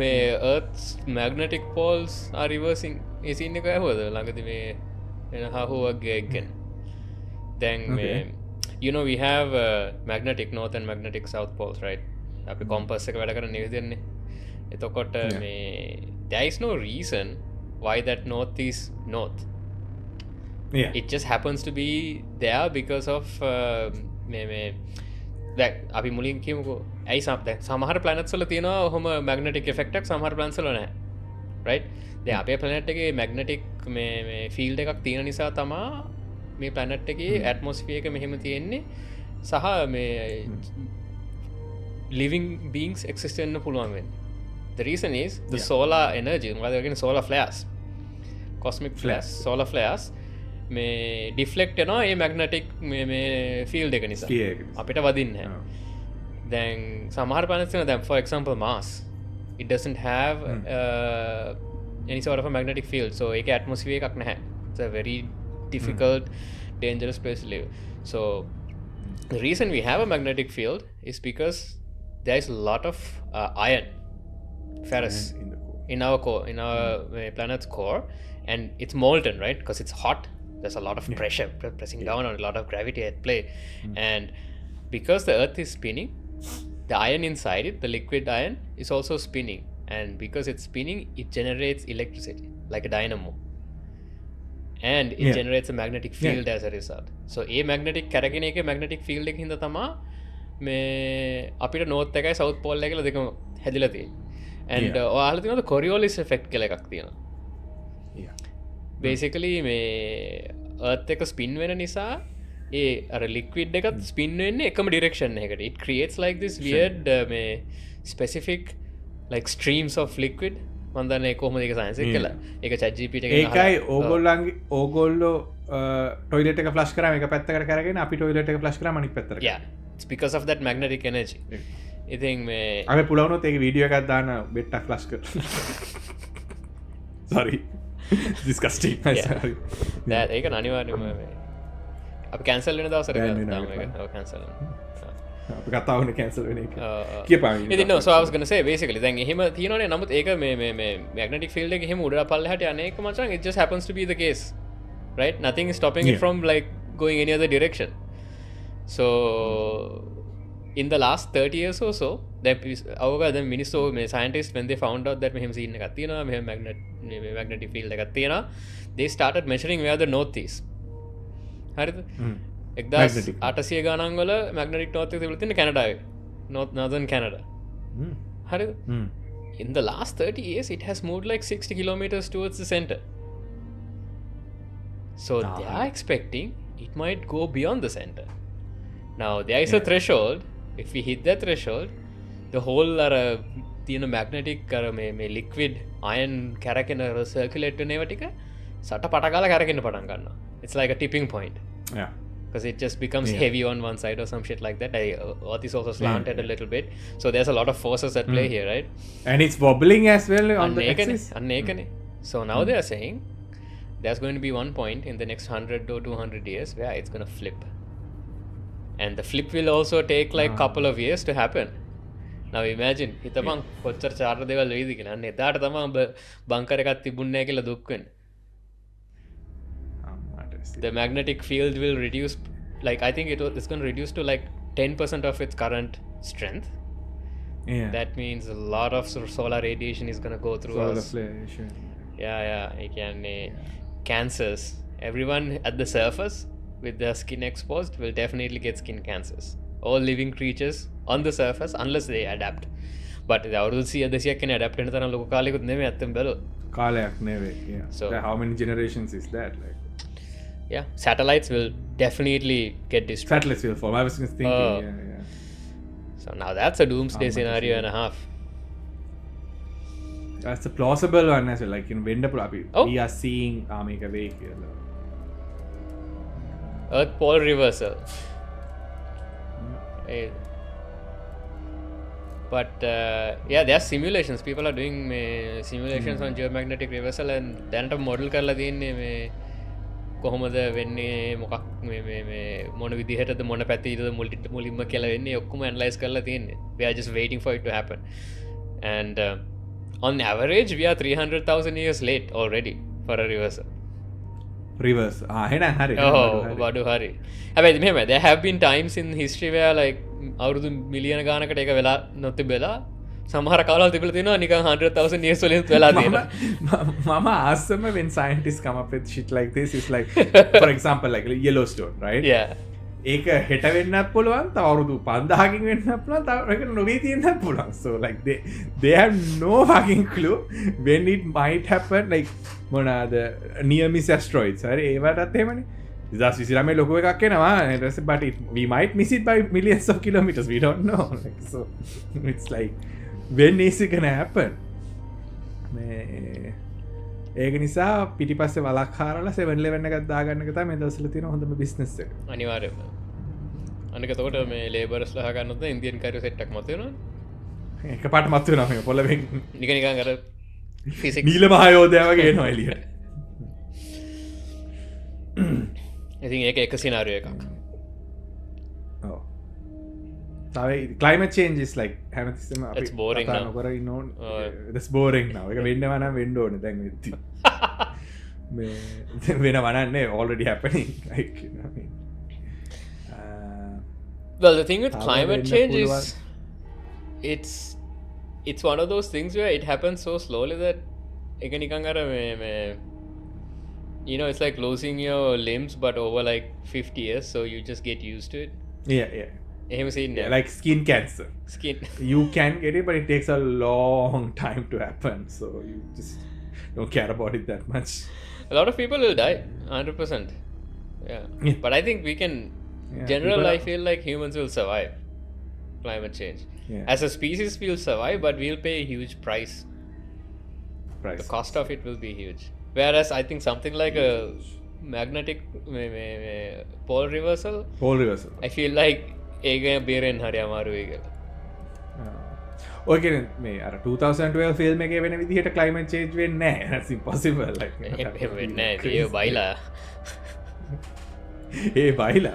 may Earth's magnetic poles are reversing. Is in the ළඟදී මේ එන හහුවගේ again. Then Okay. you know we have magnetic north and magnetic south poles, right? අපි compass එක වැඩ කරන විදිහනේ. එතකොට මේ there is no reason why that north is north. Yeah. It just happens to be there because of මේ දැන් අපි මුලින් කියමුකෝ ඇයි සමහර planets වල තියෙනවා ඔහොම magnetic effect එකක් සමහර planets වල නැහැ. Right? දැන් අපේ planet එකේ magnetic මේ field එකක් තියෙන නිසා තමා මේ planet එකේ atmosphere එක මෙහෙම තියෙන්නේ සහ මේ living beings exist වෙන්න පුළුවන් වෙන්නේ. The reason is the solar energy, rather than solar flares, cosmic flares, solar flares මේ ඩිෆ්ලෙක්ට් වෙනවා ඒ මැග්නටික් මේ ෆීල්ඩ් එක නිසා Sphere එක නිසා. අපිට වදින්නේ නැහැ. දැන් සමහර planets තියෙනවා දැන් for example Mars, it doesn't have any sort of a magnetic field, so ඒක atmosphere එකක් නැහැ. It's a very difficult dangerous place to live. So the reason we have a magnetic field is because there is a lot of iron, ferrous In the core. in our core, in our planet's core, and it's molten, right? Because it's hot. There's a lot of pressure pressing down on a lot of gravity at play, and because the Earth is spinning, the iron inside it, the liquid iron, is also spinning, and because it's spinning, it generates electricity like a dynamo, and it generates a magnetic field as a result. So a magnetic කරගෙන එකේ magnetic field එක හින්දා තමා මේ අපිට north එකයි south pole එක කියලා දෙකම හැදිලා තියෙන්නේ. And ඔයාලා තියෙනවද Coriolis effect කියලා එකක් තියෙනවා. Yeah. Basically මේ Earth එක spin වෙන නිසා ඒ අර liquid එකත් spin වෙන්නේ එකම direction එකකට. It creates like this weird මේ specific like streams of liquid. මම දන්නේ කොහොමද ඒක science එක කියලා. ඒක chat GPT එකෙන් ඒකයි ඕගොල්ලෝ ටොයිලට් එක ෆ්ලෂ් කරාම එක පැත්තකට කරගෙන අපි ටොයිලට් එක ෆ්ලෂ් කරාම අනිත් පැත්තට. Yeah, it's because of that magnetic energy. ඉතින් මේ අපි පුළුවන්ොත් ඒක වීඩියෝ එකක් දාන්න බෙට්ටක් ෆ්ලෂ් කරලා. Sorry. Disgusting. Sorry. that ඒක අනිවාර්යයෙන්ම මේ අපි cancel වෙන දවසට Ban දාමු වෙනවා ඒක. ඔව් cancel වෙනවා. අපි කතාවනේ කැන්සල් වෙන එක. Uh, කියපන්. ඉතින් no, so I was going to say basically දැන් එහෙම තියෙනවනේ නමුත් ඒක මේ magnetic field එක එහෙම උඩට පල්ලෙහාට යන එක මචං it just happens to be the case, right? Nothing is stopping it from like going any other direction. So in the last 30 years or so දැන් මිනිස්සු මේ scientists when they found out that මෙහෙම scene එකක් තියෙනවා මෙහෙම magnetic field එකක් තියෙනවා, they started measuring where the north is. හරිද? 1800 ගණන් වල magnetic north එක තිබුණා තියෙන කැනඩාවේ, northern Canada. හරිද? In the last 30 years it has moved like 60 kilometers towards the center. So they are expecting it might go beyond the center. Now there is a threshold. If we hit that threshold, the whole තියෙන magnetic මේ liquid iron කැරකෙන circulate වෙන ඒවා ටික සට පට ගාලා කැරකෙන්න පටන් ගන්නවා. It's like a tipping point. Yeah. Because it just becomes heavy on one side or some shit like that. Earth is also slanted a little bit, so there's a lot of forces at play here, right? And it's wobbling as well on the axis. So now they are saying there's going to be one point in the next 100 or 200 years where it's going to flip, and the flip will also take like couple of years to happen. Now imagine හිතපන් කොච්චර චාර්ට දේවල් වෙයිද කියලා. අන්න එදාට තමයි bunker එකක් තිබුණේ නැහැ කියලා දුක් වෙන්නේ. The magnetic field will reduce like I think it's going to reduce to like 10% of its current strength. Yeah. That means a lot of solar radiation is going to go through Solar us. flashing. Yeah. ඒ කියන්නේ cancers. Everyone at the surface with their skin exposed will definitely get skin cancers. All living creatures on the surface unless they adapt. But අවුරුදු 100 කෙනෙක් adapt වෙන තරම් ලොකු කාලයකුත් නෙමෙයි අත්තෙන් බැලුවොත්. කාලයක් නෙවෙයි. Yeah. So- Like, how many generations is that? Like Yeah, satellites will definitely get destroyed. satellites will form. I was just thinking. Oh. Yeah. So now that's a doomsday scenario and a half. That's a plausible one as well. Like වෙන්න පුළුවන්. Oh. We are seeing මේක වෙයි කියලා. Earth pole reversal. Eh, But yeah, there are simulations. People are doing simulations on geomagnetic reversal and දැනට model කරලා තියෙන්නේ මේ කොහොමද වෙන්නේ මොකක් මේ මොන විදිහටද මොන පැත්තේද මුලින්ම කියලා වෙන්නේ ඔක්කොම analyze කරලා තියෙන්නේ. We are just waiting for it to happen. And on average we are 300,000 years late already for a reversal. Reverse. එහෙනම් හරි. බඩු හරි. හැබැයි මෙහෙම there have been times in history where like අවුරුදු මිලියන ගානකට ඒක වෙලා නොතිබෙලා සමහර කාලවල තිබිලා තියෙනවා නිකන් 100,000 years වලින් වෙලා තියෙනවා. මම ආසම when scientists come up with shit like this is like for example like Yellowstone, right? Yeah. ඒක හෙට වෙන්නත් පුළුවන්, තව අවුරුදු 5000කින් වෙන්නත් පුළුවන්, තව ඒක නොවී තියෙන්නත් පුළුවන්. So like they have no fucking clue when it might happen. Like මොනවාද near miss asteroids හරි ඒවටත් එහෙමනේ. 2029 ලොකු එකක් එනවා. ඊට පස්සේ but we might miss it by millions of kilometers. We don't know. Like so it's like when is it gonna happen? ඒක නිසා පිටිපස්සේ වලක් හරලා 7-Eleven එකක් දාගන්න එක තමයි මේ දවස්වල තියෙන හොඳම බිස්නස් එක. අනිවාර්යයෙන්ම. අනික එතකොට මේ ලේබර්ස්ලා ගන්නොත් ඉන්දියන් කරියෝ සෙට් එකක් මත වෙනවනේ. එකපාරට මත් වෙනවා මේක පොළවෙන් නිකන් අර ෆිසික්ස් නීල මහයෝධයා වගේ එනවා එළියට. ඉතින් ඒක එක සිනාරියෝ එකක්. ඔව්. තව climate change is like හැමතිස්සෙම අපි It's boring කතා now. නොකර ඉන්න ඕනේ. It's boring now. ඒක වෙන්නවා නම් වෙන්න ඕනේ දැන් වෙද්දි. මේ වෙනවා නන්නේ already happening like you know what I mean. Well, the thing with How climate වෙන්න change is පුළුවන්. it's one of those things where it happens so slowly that එක නිකන් අර මේ you know, it's like losing your limbs but over like 50 years, so you just get used to it. Yeah. එහෙම scene Yeah, like skin cancer. skin You can get it, but it takes a long time to happen. So you just don't care about it that much. a lot of people will die 100%. Yeah. Yeah. But I think we can Yeah, general people I are- feel like humans will survive climate change. Yeah. As a species we'll survive, but we'll pay a huge price. Price. The cost of it will be huge. Whereas I think something like a magnetic pole reversal, Whole reversal. I feel like ඒක බේරෙන් හරි අමාරුයි කියලා. ඔය කියන්නේ මේ අර 2012 film එකේ වෙන විදිහට climate change වෙන්නේ නැහැ. That's impossible. Like එහෙම වෙන්නේ නැහැ. ඒක බයිලා. ඒ බයිලා.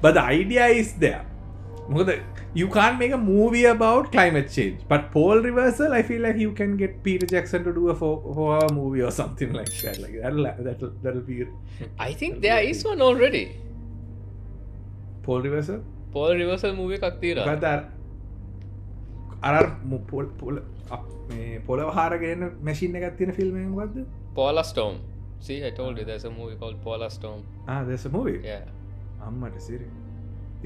But the idea is there. මොකද you can't make a movie about climate change. But pole reversal, I feel like you can get Peter Jackson to do a 4-hour movie or something like that. Like that'll be I think there is one already. pole reversal. Pole reversal movie එකක් තියෙනවා. මොකද අර පොළව හාරගෙන machine එකක් තියෙන film එක මොකද්ද? Polar Storm. See, I told you there's a movie called Polar Storm. There's a movie. Yeah. අම්මට serious.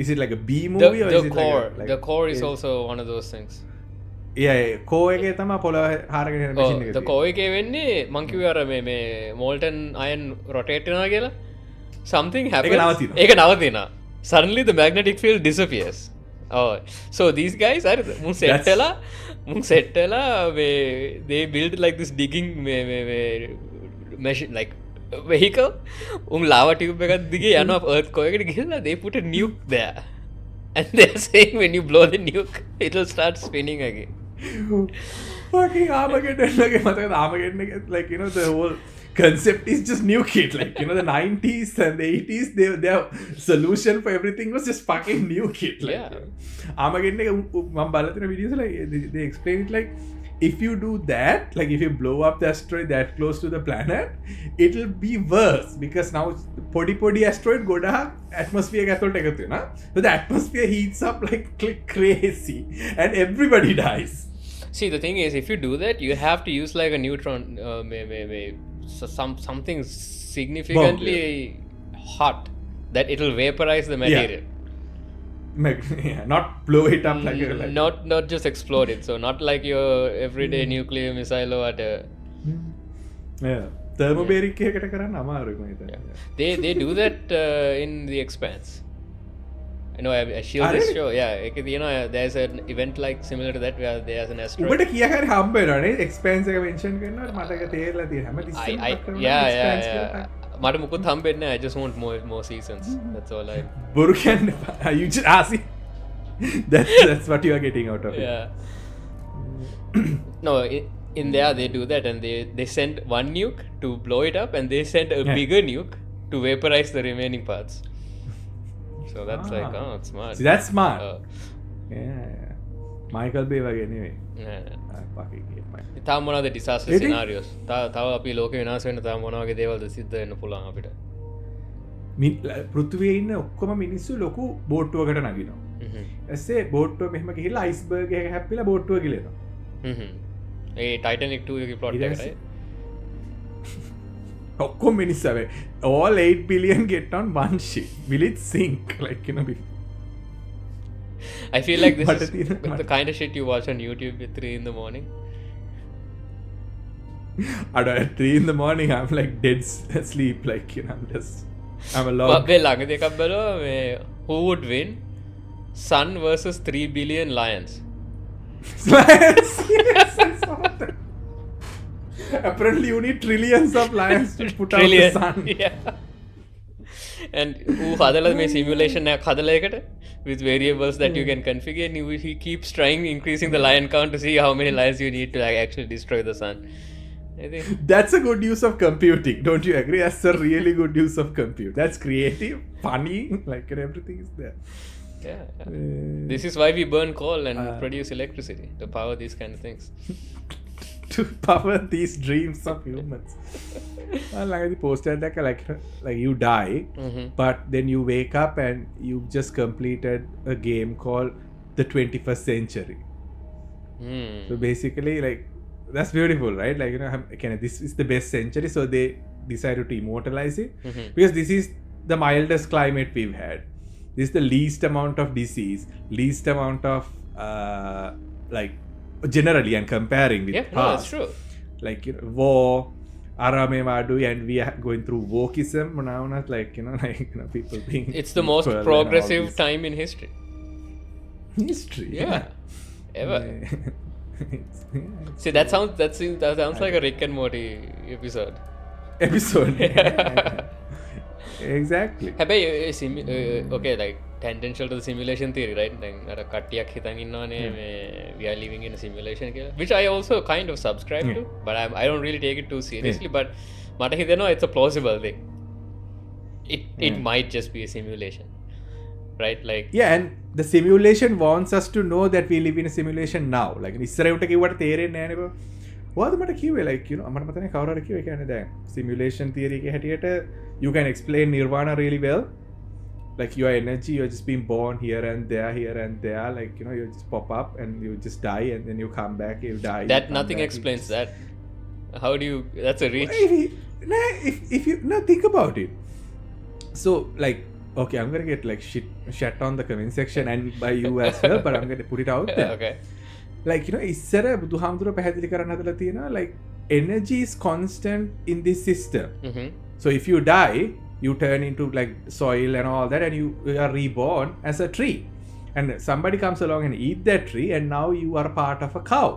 Is it like a B movie or is The it core. like The core is also one of those things. yeah, කෝ එකේ තමයි පොළව හාරගෙන යන machine එක. The core එකේ වෙන්නේ මං කිව්වේ අර මේ molten iron rotate වෙනවා කියලා. Something happens. නවතිනවා. ඒක නවතිනවා. Suddenly the magnetic field disappears. Oh, so these guys are මුන් set වෙලා they build like this digging machine like vehicle lava tube එකක් දිගේ යනවා earth core එකට ගිහලා they put a nuke there and they're saying when you blow the nuke it will start spinning again. Fucking Armageddon වගේ මතකද Armageddon එක like you know the whole concept is just nuke it, like you know the 90s and the 80s their solution for everything was just fucking nuke it, like Yeah. Armageddon එක මම බලලා තියෙන videos like they explain it like if you do that, like if you blow up the asteroid that close to the planet, it'll be worse because now podi asteroid goda atmosphere එක ඇතුළට එකතු වෙනවා. So the atmosphere heats up like crazy and everybody dies. See, the thing is, if you do that, you have to use like a neutron, something significantly hot that it'll vaporize the material. Yeah, not blow it up like Not just explode it. So not like your everyday nuclear missile or at a. Yeah, thermobaric එකකට කරන්න අමාරුයි මම හිතන්නේ. They do that in The Expanse. I know I show this show. Yeah, you know, there's an event like similar to that where there's an asteroid. උඹට කියා හරි හම්බ වෙනවනේ expanse එක mention කරනකොට මට ඒක තේරෙලා තියෙනවා. හැමතිස්සෙම Yeah. මට මුකුත් හම්බෙන්නේ නැහැ. I just want more seasons. That's all I. බොරු කියන්නේ you just see. That's what you are getting out of it. Yeah. No, in there they do that and they send one nuke to blow it up and they send a bigger nuke to vaporize the remaining parts. So that's like, oh, it's smart. See, that's smart. Yeah. Michael Bay වගේ නෙවෙයි. තාම මොනවද disaster scenarios? තව අපි ලෝකෙ විනාශ වෙන්න තාම මොන වගේ දේවල්ද සිද්ධ වෙන්න පුළුවන් අපිට? පෘථිවියේ ඉන්න ඔක්කොම මිනිස්සු ලොකු බෝට්ටුවකට නගිනවා. ඊස්සේ බෝට්ටුව මෙහෙම ගිහිල්ලා අයිස්බර්ග් එක හැප්පිලා බෝට්ටුව ගිලෙනවා. ඒ Titanic 2 එකේ plot එකයි. ඔක්කොම මිනිස්සු all 8 billion get on one ship. Will it sink? Like, you know, I feel like this is the kind of shit you watch on YouTube at 3 in the morning. At 3 in the morning, I'm like dead asleep. Like, you know, I'm alone. ළඟදී එකක් බලුවා who would win sun versus 3 billion lions. Lions? Yes, I saw that. Apparently, you need trillions of lions to put out the sun. Yeah. And හදලා මේ simulation එකක් හදලා එකට with variables that you can configure and he keeps trying increasing the lion count to see how many lions you need to like actually destroy the sun. I think that's a good use of computing, don't you agree? That's a really good use of compute. That's creative, funny, like, and everything is there. Yeah. This is why we burn coal and produce electricity to power these kind of things. To power these dreams of humans. Like the poster that like you die, but then you wake up and you just completed a game called the 21st century. So basically, like, that's beautiful, right? Like, you know, this is the best century, so they decided to immortalize it because this is the mildest climate we've had. This is the least amount of disease, least amount of like generally and comparing with past. No, that's true. Like, you know, war, arame madu, and we are going through wokeism now, not like, you know, like, you know, people being it's the most progressive time in history. Yeah. Ever. See, that sounds like a Rick and Morty episode. Exactly. Okay, like tangential to the simulation theory, right? Like කට්ටියක් හිතන් ඉන්නවනේ we are living in a simulation කියලා, which I also kind of subscribe to, but I don't really take it too seriously. But මට හිතෙනවා it's a plausible thing. It might just be a simulation, right? Like, yeah, and the simulation wants us to know that we live in a simulation now. Like, ඉස්සරහට කිව්වට තේරෙන්නේ නැහැ නේ. ඔයාද මට කිව්වේ, like, you know, මට මතකයි කවුරු හරි කිව්වේ කියන්නේ දැන් simulation theory එකේ හැටියට you can explain nirvana really well. Like, your energy, you're just being born here and there, like, you know, you just pop up and you just die and then you come back, you die. That nothing explains that. How do you, that's a reach. If you think about it. So, like, okay, I'm gonna get like shit on the comment section and by you as well, but I'm gonna put it out there. Okay. Like, you know, ඉස්සර බුදුහාමුදුරුවෝ පැහැදිලි කරන්න හදලා තියෙනවා, like, energy is constant in this system. So if you die, you turn into like soil and all that, and you are reborn as a tree, and somebody comes along and eat that tree, and now you are part of a cow.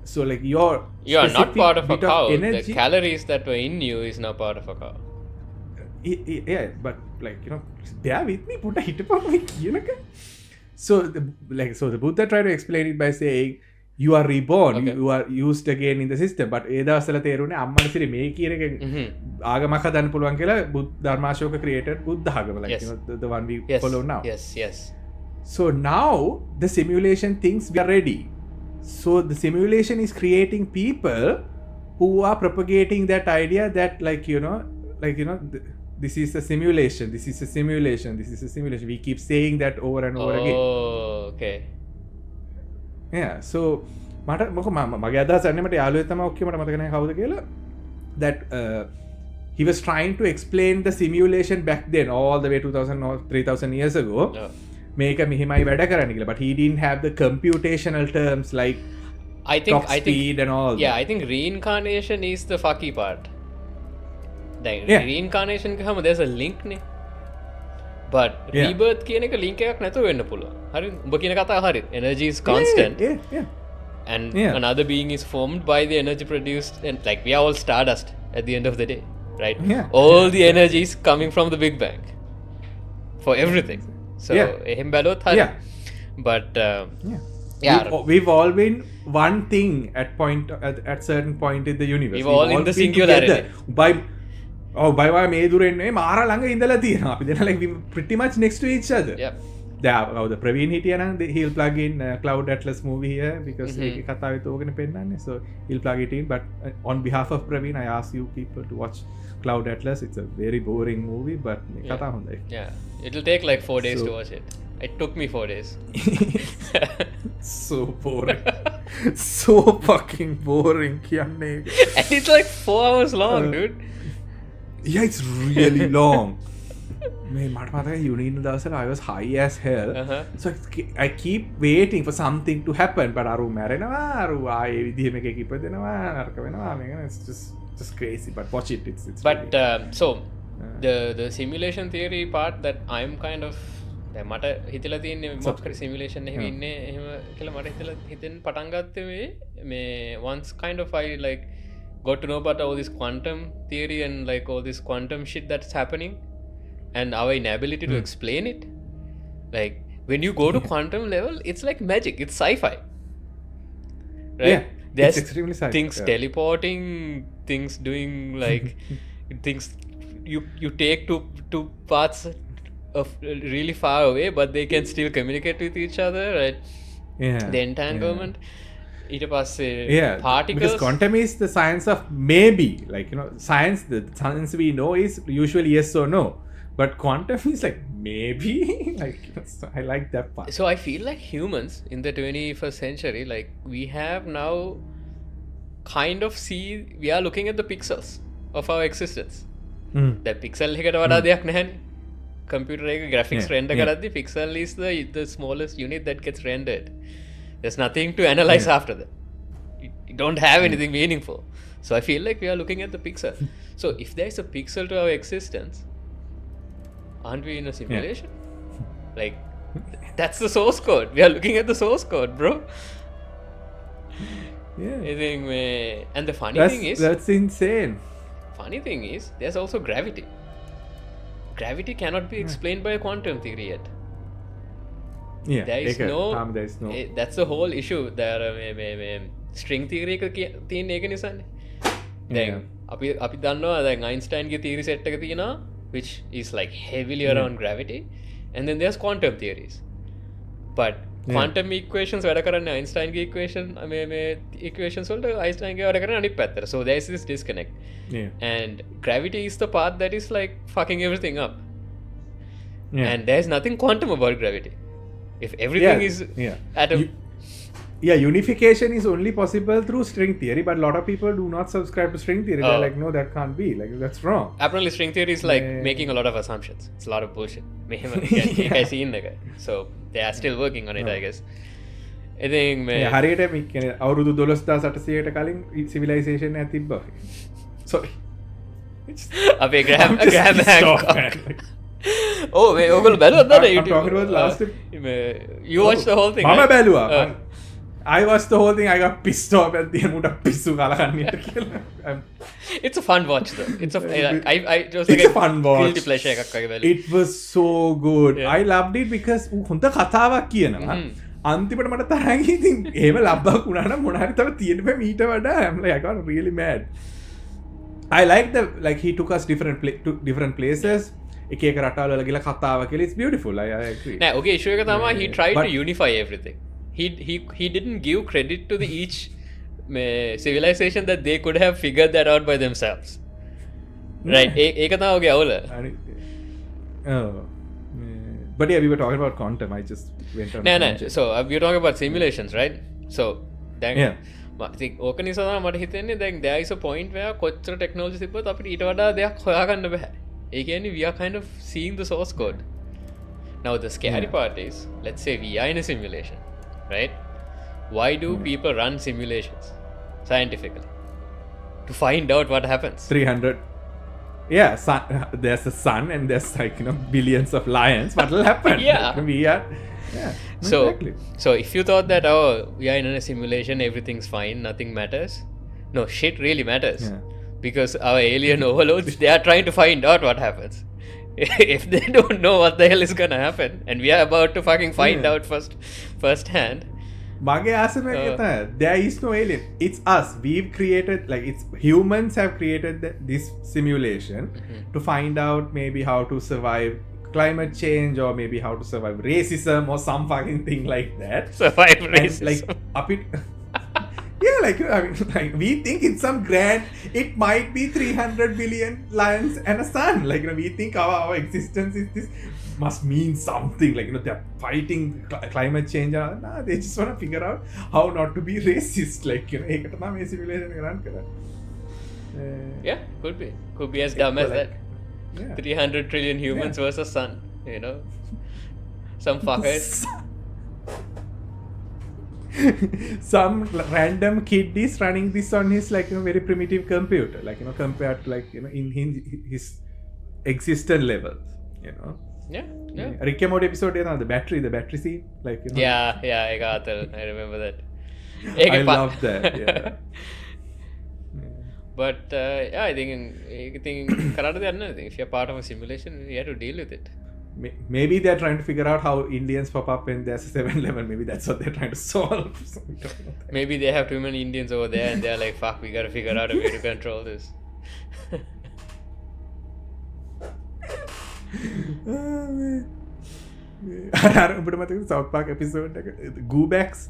So like you are not part of a cow. Energy, the calories that were in you is not part of a cow. Yeah, but like, you know, bear with me, put a hit upon my key. So the Buddha tried to explain it by saying you are reborn, you are used again in the system, but ඒ දවස්වල තේරුනේ අම්මලා සිරි මේ කියන එක ආගමක් හදන්න පුළුවන් කියලා ධර්මාශෝක created බුද්ධ ආගම, like, you know, the one we follow now. Yes. So now the simulation thinks we are ready. So the simulation is creating people who are propagating that idea that this is a simulation, this is a simulation, this is a simulation. We keep saying that over and over again. Oh, okay. Yeah, so මගේ අදහස අන්නේ මට යාළුවෙක් තමයි ඔක්කොම මට මතක නැහැ කවුද කියලා that he was trying to explain the simulation back then all the way 2000 or 3000 years ago. මේක මෙහෙමයි වැඩ කරන්න කියලා, but he didn't have the computational terms like clock speed and all yeah that. I think reincarnation is the fucky part. Then Yeah. reincarnation ගහම there's a link නේ, but Yeah. rebirth කියන එක link එකක් නැතුව වෙන්න පුළුවන්. හරි, උඹ කියන කතාව හරි. Energy is constant. Yeah. And Yeah. another being is formed by the energy produced, and like we are all stardust at the end of the day, right? Yeah. All the energy is coming from the Big Bang for everything. So එහෙම බැලුවොත් හරි. Yeah. But Yeah. We've all been one thing at certain point in the universe. We've all in the been singularity. together by මේ දුරෙන්නේ මාර ළඟ ඉඳලා තියෙනවා. අපි දෙන like we pretty much next to each other. yeah. the Praveen හිටියා නම් he'll plug in Cloud Atlas movie here because ඒකේ කතාවෙත් ඕකනේ පෙන්නන්නේ. So he'll plug it in, but on behalf of Praveen I ask you people to watch Cloud Atlas. It's a very boring movie, but කතා හොඳයි. Yeah, it'll take like 4 days to watch it. It took me 4 days. So boring. So fucking boring කියන්නේ. And it's like 4 hours long, dude. Yeah, it's really long. මේ මට මතකයි යුනින් දවසක I was high as hell. So I keep waiting for something to happen, but අරු මැරෙනවා, අරු ආයේ විදිහම එකක ඉපදෙනවා, නරක වෙනවා. මේක it's just crazy, but watch it. It's But so the simulation theory part that I'm kind of මට හිතලා තියෙන්නේ මොකක් හරි simulation එකක ඉන්නේ එහෙම කියලා මට හිතෙන් පටන් ගත්තේ මේ once kind of I like got to know about all this quantum theory and like all this quantum shit that's happening and our inability to explain it. Like when you go to quantum level, it's like magic, it's sci-fi, right? Yeah, there's it's extremely sci-fi, things teleporting, things doing like things you take two parts of really far away, but they can still communicate with each other, right? Yeah, the entanglement. ඊට පස්සේ particles, because quantum is the science of maybe, like science, the science we know is usually yes or no, but quantum is like maybe. Like I like that part. So I feel like humans in the 21st century, like we have now kind of we are looking at the pixels of our existence. That pixel එකට වඩා දෙයක් නැහැනේ. Computer එක graphics render කරද්දී pixel is the smallest unit that gets rendered. There's nothing to analyze after that. You don't have anything meaningful. So I feel like we are looking at the pixel. So if there's a pixel to our existence, aren't we in a simulation? Like that's the source code. We are looking at the source code, bro. Yeah. I think and the funny thing is that's insane. Funny thing is there's also gravity. Gravity cannot be explained by a quantum theory yet. Yeah, there is no that's the whole issue. There string theory එක තියෙන එක නිසානේ. දැන් අපි දන්නවා දැන් අයින්ස්ටයින්ගේ theory set එක තියෙනවා which is like heavily around gravity, and then there's quantum theories. But quantum equations වැඩ කරන්නේ අයින්ස්ටයින්ගේ equations වලට අයින්ස්ටයින්ගේ වැඩ කරන්නේ අනිත් පැත්තට. So there's this disconnect. And gravity is the part that is like fucking everything up. And there's nothing quantum about gravity. If everything is atom. Unification is only possible through string theory, but a lot of people do not subscribe to string theory. They're like, no, that can't be. Like, that's wrong. Apparently, string theory is like making a lot of assumptions. It's a lot of bullshit. So they are still working on it, I guess. I think හරියට අවුරුදු 12800ට කලින් civilization එක තිබ්බා. Sorry. අපේ Graham Hancock. Oh, wait, ඔයගොල්ලෝ බැලුවද අර YouTube? talking about last you watched the whole thing. මම බැලුවා. I watched the whole thing. I got pissed off at the end. මුට පිස්සු කලකන්නට කියලා. It's a fun watch though. It's a fun watch. Guilty pleasure එකක් වගේ බැලුවා. It was so good. I loved it because හොඳ කතාවක් කියනවා. අන්තිමට මට තරහන් ඉතින් එහෙම ලබ්බක් වුණා නම් මොන හරි තව තියෙන්න බෑ මීට වඩා. I'm like I got really mad. I like he took us to different places. එක රටවල ගිහලා කතාව කියලා. It's beautiful. I agree. නෑ, okay, issue එක තමයි he tried to unify everything. he didn't give credit to the each civilization that they could have figured that out by themselves. Right? ඒක තමයි ඔගේ අවුල. Oh. But yeah, we were talking about quantum. I just went on. නෑ. So we're talking about simulations, right? So දැන් Yeah. ඕක නිසා තමයි මට හිතෙන්නේ දැන් there is a point where කොච්චර technology තිබ්බත් අපිට ඊට වඩා දෙයක් හොයාගන්න බෑ. ඒ කියන්නේ we are kind of seeing the source code. Now the scary part is, let's say we are in a simulation, right? Why do people run simulations scientifically? To find out what happens. 300. Yeah, there's a sun and there's like, billions of lions. What will happen? Yeah. Like, we are. Yeah. So, exactly. so if you thought that we are in a simulation, everything's fine, nothing matters. No, shit really matters. Yeah. Because our alien overlords, they are trying to find out what happens. If they don't know what the hell is gonna happen, and we are about to fucking find out first hand. Mage asana keta, there is no alien. It's us. We've created, like, it's humans have created this simulation to find out maybe how to survive climate change, or maybe how to survive racism, or some fucking thing like that. Survive racism. And, like, up it. Yeah, like, I mean, like, we think it's some grand, it might be 300 billion lions and a sun. Like, we think our existence is this, must mean something. Like, they're fighting climate change. Nah, they just want to figure out how not to be racist. Like, ඒකට තමයි මේ simulation එක run කරන්නේ. Yeah, could be as dumb as that. Yeah. 300 trillion humans versus sun, some fuckers. Some random kid is running this on his, like, very primitive computer, like, compared to, like, in his existent levels, Yeah. Rick and Morty episode, the battery scene, like, Yeah, I got that. I remember that. I love that. Yeah. But yeah, I think if you're part of a simulation, you have to deal with it. Maybe they're trying to figure out how Indians pop up when there's a 7-Eleven. Maybe that's what they're trying to solve. So we don't know that. Maybe they have too many Indians over there and they're like, fuck, we gotta figure out a way to control this. South Park episode, Goobacks,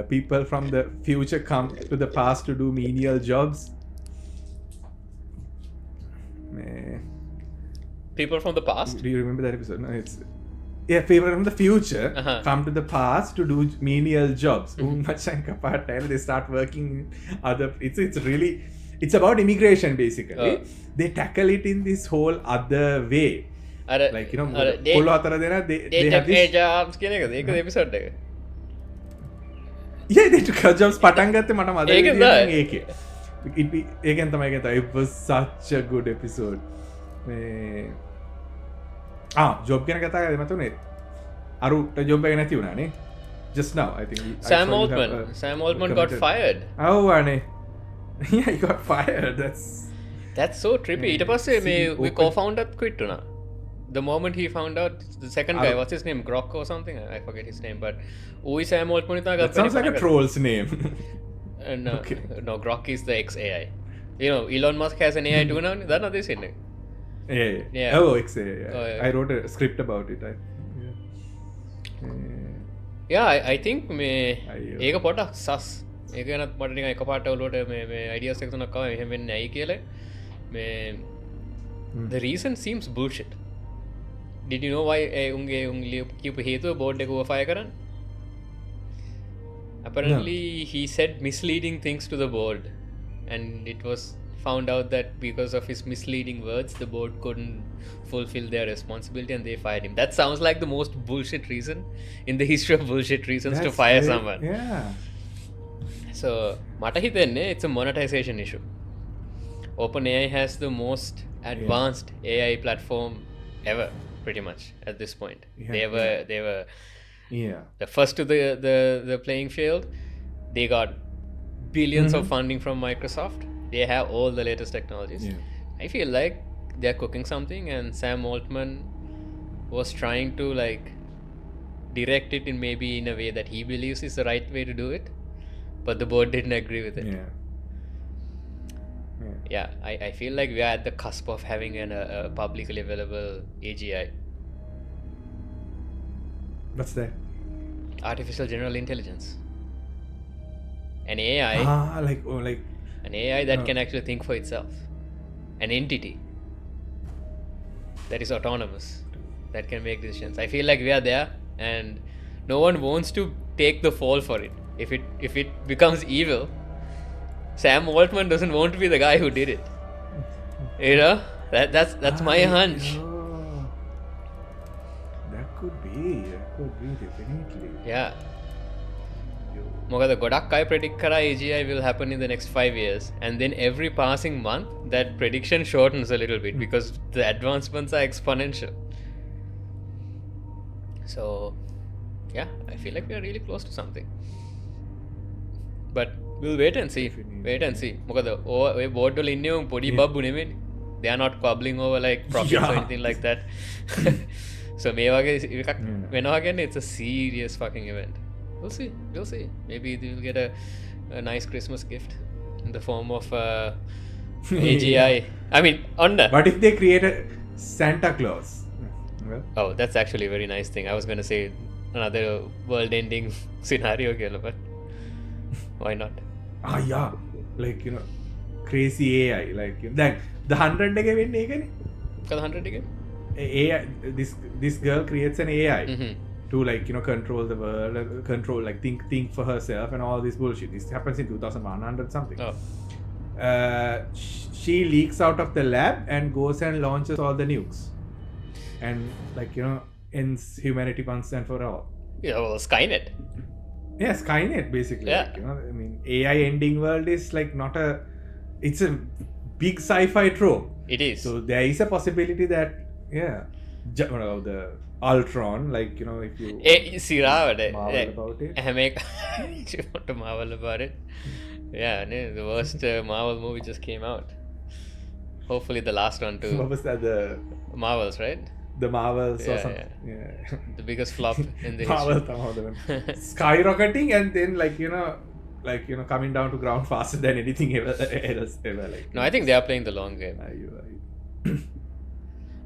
people from the future come to the past to do menial jobs. People from the past? Do you remember that episode? No, it's people from the future come to the past to do menial jobs. They start working other. It's about immigration basically. They tackle it in this whole other way. Like, they have this jobs. Episode. Yeah, they took jobs. It was such a good episode. Job ගැන කතා කරලා මතුනේ අරුට job එක නැති වුණානේ just now. I think Sam Altman got fired. Yeah, he got fired. That's so trippy. ඊට පස්සේ we co-founder quit වුණා. The moment he found out, the second guy, what's his name, Grok or something, I forget his name, but Sam Altman that sounds like a troll's name. No, Grok is the ex-AI. Elon Musk has an AI too now. That's not this in it. Yeah. Oh, XA. I wrote a script about it. I think ඒක පොඩක් සස්. ඒක ගැනත් මට නිකන් එකපාරට ඔලුවට මේ ideas එක තුනක් ආවා එහෙම වෙන්නේ නැයි කියලා. The reason seems bullshit. Did you know why උන්ගේ කියපු හේතුව බෝඩ් එක fire කරන්න? Apparently he said misleading things to the board, and it was found out that because of his misleading words, the board couldn't fulfill their responsibility and they fired him. That sounds like the most bullshit reason in the history of bullshit reasons to fire someone. Yeah. So, mata hitenne, it's a monetization issue. OpenAI has the most advanced AI platform ever, pretty much, at this point. They were the first to the playing field. They got billions of funding from Microsoft. They have all the latest technologies. I feel like they're cooking something, and Sam Altman was trying to direct it in a way that he believes is the right way to do it, but the board didn't agree with it. I feel like we are at the cusp of having a publicly available AGI. What's that? Artificial general intelligence. An AI, like an AI that can actually think for itself. An entity that is autonomous, that can make decisions. I feel like we are there, and no one wants to take the fall for it. If it becomes evil, Sam Altman doesn't want to be the guy who did it. You know, that's my hunch. Oh, that could be definitely. Yeah. Yo. මොකද ගොඩක් අය predict කරා AGI will happen in the next 5 years, and then every passing month that prediction shortens a little bit because the advancements are exponential. So yeah, I feel like we are really close to something, but we'll wait and see. මොකද ඔය board වල ඉන්නේ පොඩි බබ්බු නෙමෙයි. They are not quabbling over like profits or anything like that. So මේ වගේ එකක් වෙනවා කියන්නේ it's a serious fucking event. We'll see. Maybe they'll get a nice Christmas gift in the form of AGI. I mean, on the... What if they create a Santa Claus? Well, Oh, that's actually a very nice thing. I was going to say another world-ending scenario, but why not? yeah, like crazy AI, like that the 100 එක වෙන්නේ ඒකනේ. Because 100 again? AI, this girl creates an AI Mm-hmm. to like control the world, control like think for herself and all this bullshit. This happens in 2100 something. Oh. She leaks out of the lab and goes and launches all the nukes, and like ends humanity once and for all. Yeah, well, Skynet. Yeah, Skynet basically. Yeah. Like, I mean, AI ending world is like not a. It's a big sci-fi trope. It is. So there is a possibility that the Ultron, like if you සිරාවට marvel about it. හැම එක you want to marvel about it. Yeah, the worst Marvel movie just came out. Hopefully the last one too. What was that? The Marvels, right? Marvels or Yeah, something. Yeah. The biggest flop in the Marvel history. somehow they went skyrocketing and then coming down to ground faster than anything else ever. Like No, I think they are playing the long game.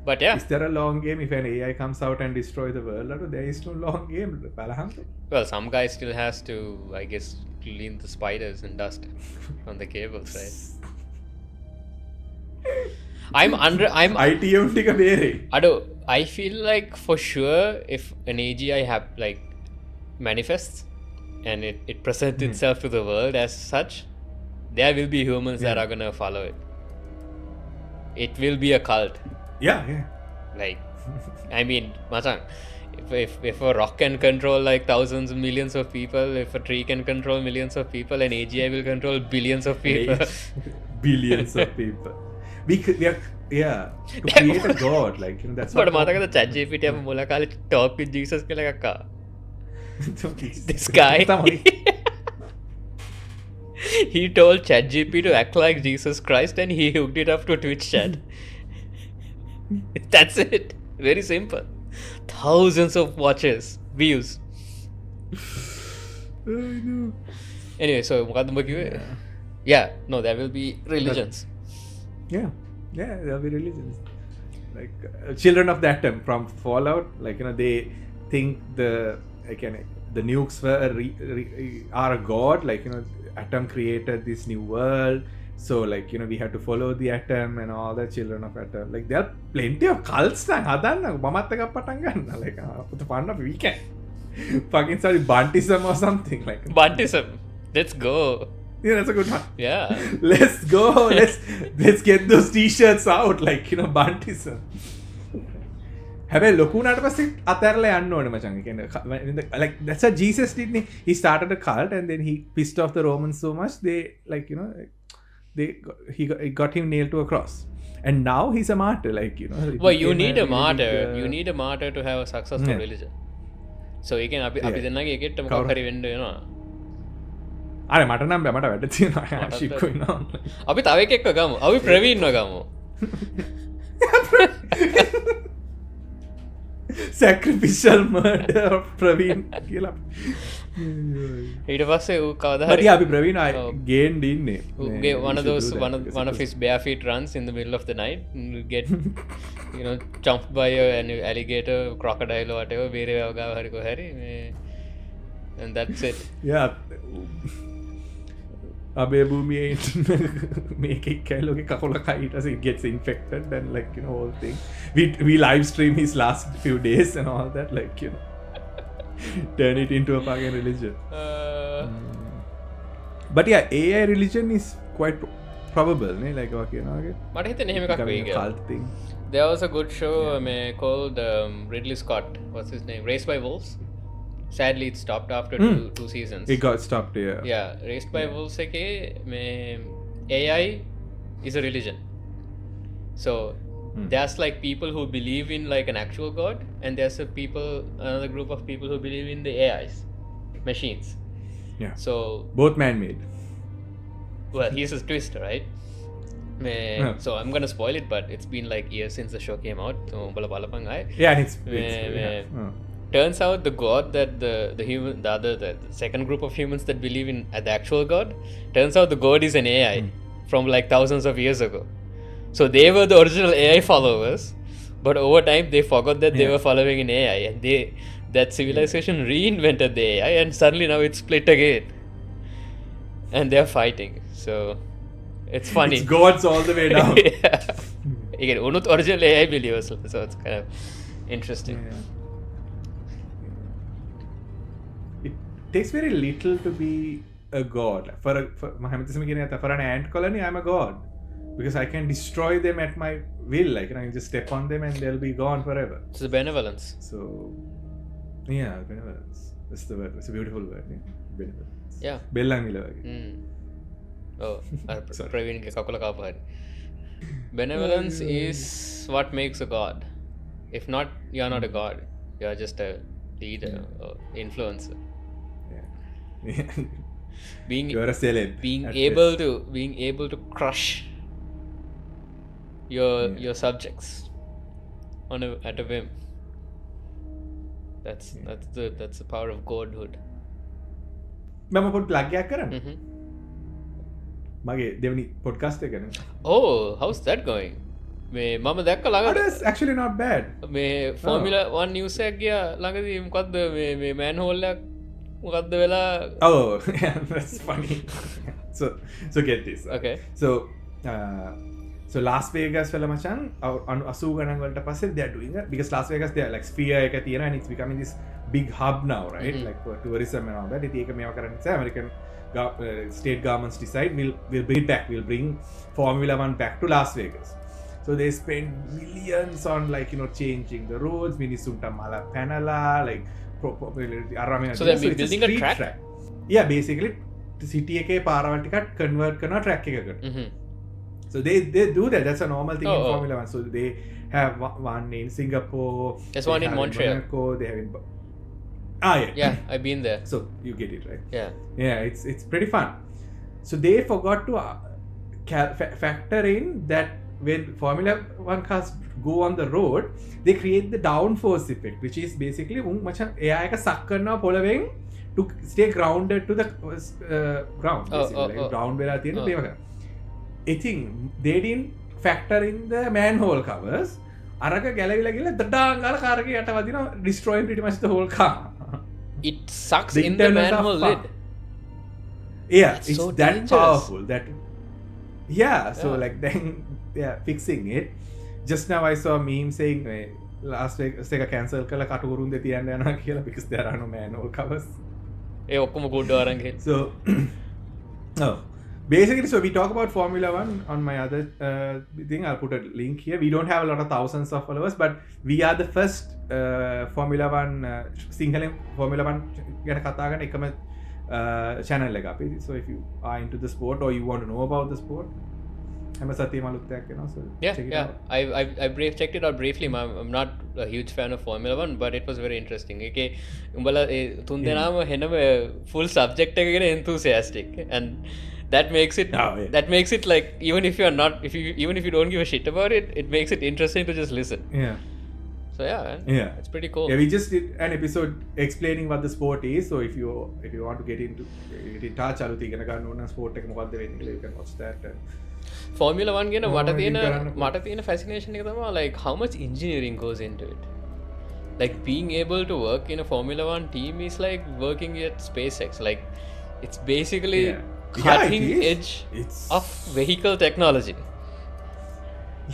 But yeah, Is there a long game if an AI comes out and destroy the world? Or there is no long game. well, some guy still has to, I guess, clean the spiders and dust on the cables, right? I'm ITM ටික බේරේ. I feel like for sure if an AGI manifests and it presents itself to the world as such, there will be humans that are gonna follow it. It will be a cult. Yeah. Like, I mean, Machan, if a rock can control like thousands and millions of people, if a tree can control millions of people, an AGI will control billions of people. Billions of people. We are, to create a god, like that's But මතකද ChatGPT අප මුල කාලේ talk with Jesus කියලා එකක් ආවා. This guy he told ChatGPT to act like Jesus Christ and he hooked it up to Twitch chat. That's it. Very simple. Thousands of watches, views. Anyway, so මොකක්ද උඹ කිව්වේ? Yeah, no, there will be religions. Yeah, there'll be religions. Like children of the atom from Fallout, like they think the nukes are a god. Like atom created this new world. So like we had to follow the atom and all the children of atom. Like there are plenty of cults now. Hadanna මමත් එකක් පටන් ගන්න. Like put the fun of weekend. Fucking sorry, Buntism or something like. Buntism. Let's go. Yeah, that's a good one. Yeah. Let's go. Let's get those t-shirts out. Like Buntism. හැබැයි ලොකු වුණාට පස්සේ අතහැරලා යන්න ඕනේ මචං. Like that's what Jesus did. He started a cult and then he pissed off the Romans so much they like he got him nailed to a cross. And now he's a martyr, like Well, you need a martyr. You need a martyr to have a successful religion. So you can අපි දෙන්නගේ එකෙක්ට මොකක් හරි වෙන්න වෙනවා. අර මට නම් මට වැඩ තියෙනවා. Shit going on. අපි තව එකෙක්ව ගමු. අපි ප්‍රවීන්ව ගමු. Sacrificial murder of Praveen කියලා. ඊට පස්සේ ඌ කවදා හරි අපි ප්‍රවීන් gained ඉන්නේ. One of his bare feet runs in the middle of the night and get jumped by an alligator, crocodile or whatever, බේරේව ගාව හරි කොහරි මේ and that's it. Yeah. අබේ භූමියේ මේක කැලෝගේ කකුල කයිටස it gets infected and like you know whole thing we live stream his last few days and all that like you know turn it into a fucking religion. But yeah, AI religion is quite probable ne like okay you know මට හිතෙන්නේ එහෙම එකක් වෙයි කියලා. cult thing. There was a good show called Ridley Scott, what's his name, Raised by Wolves. Sadly it stopped after two seasons. It got stopped here. Yeah, Raised by Wolves ke AI is a religion. So there's like people who believe in like an actual god, and there's another group of people who believe in the AIs, machines. Yeah. So both man-made. Well, he's a twist, right? So I'm gonna spoil it, but it's been like years since the show came out. So yeah, and it's turns out the god that the second group of humans that believe in the actual god, turns out the god is an AI from like thousands of years ago. So they were the original AI followers, but over time they forgot that they were following an AI, and that civilization reinvented the AI, and suddenly now it's split again, and they're fighting. So it's funny. It's gods all the way down. Again, unut original AI believers, so it's kind of interesting. It takes very little to be a god. For an ant colony, I'm a god because I can destroy them at my will. Like you know, I just step on them and they'll be gone forever. It's the benevolence. So yeah, benevolence. That's the word. It's a beautiful word. Yeah. Benevolence. Yeah. Bellangila. Oh, Praveen ke kakula kaapahari. Benevolence is what makes a god. If not, you're not a god. You're just a leader or influencer. Yeah. You're a celeb. Being able to crush your subjects at a whim. That's the power of godhood. මම පොඩ් plug එකක් කරන්න. මගේ දෙවනි podcast එක ගැන. Oh, how's that going? මම දැක්ක ළඟ. That's actually not bad. මේ Formula 1 news එකක් ගියා ළඟදී මොකද්ද මේ man hole එකක් මොකද්ද වෙලා. Oh, yeah, that's funny. so get this. Okay. So Las Vegas වල මචන් 80 ගණන් වලට පස්සේ they are doing it because Las Vegas they are like sphere එක තියෙනවා and it's becoming this big hub now, right? Like for tourism and all that. ඉතින් ඒක මේවා කරන්න නිසා American state governments decide we'll bring it back. We'll bring Formula 1 back to Las Vegas. So they spend millions on like you know changing the roads, මිනිස්සුන්ට මල පැනලා like so they're building a track? Yeah, basically city එකේ පාරවල් ටිකක් convert කරනවා track එකකට. So they do that. That's a normal thing in Formula 1. So they have one in Singapore. There's one in Montreal. Monaco, they have in yeah, I've been there. So you get it, right? Yeah, it's pretty fun. So they forgot to factor in that when Formula 1 cars go on the road, they create the downforce effect, which is basically AI එක සක් කරනවා පොළවෙන් to stay grounded to the ground. Basically, ground වෙලා තියෙන දේවල්. I think they didn't factor in the manhole covers. අරක ගැලවිලා ගිහලා දඩාං ගාලා car එකේ යට වදිනවා, destroying pretty much the whole car. It sucks in the manhole lid. Yeah, that's it's so that dangerous. powerful that like then fixing it. Just now I saw a meme saying Las Vegas එක cancel කළා කටුකුරුන් දෙ තියන්න යනවා කියලා because there are no manhole covers. ඒ ඔක්කොම ගොඩ අරන් ගිහින්. So basically, so we talk about Formula 1 on my other thing. I'll put a link here. We don't have a lot of thousands of followers, but we are the first Formula 1 Sinhala Formula 1 ගැන කතා කරන එකම channel එක අපි. So if you are into the sport or you want to know about the sport, හැම සතියම අලුත් දෙයක් එනවා. So yeah, check it out. I checked it out briefly. I'm not a huge fan of Formula 1, but it was very interesting. Okay, උඹලා තුන් දෙනාම හෙනම full subject එක ගැන enthusiastic, and that makes it like even if you don't give a shit about it, it makes it interesting to just listen. Yeah. So it's pretty cool. Yeah, we just did an episode explaining what the sport is. So if you want to get in touch අලුත් ඉගෙන ගන්න ඕන sport එක මොකක්ද වෙන්නේ කියලා you can watch that. Formula 1 ගැන මට තියෙන fascination එක තමයි like how much engineering goes into it. like being able to work in a Formula One team is like working at SpaceX. Like it's basically Yeah. cutting Yeah, it is. edge It's of vehicle technology.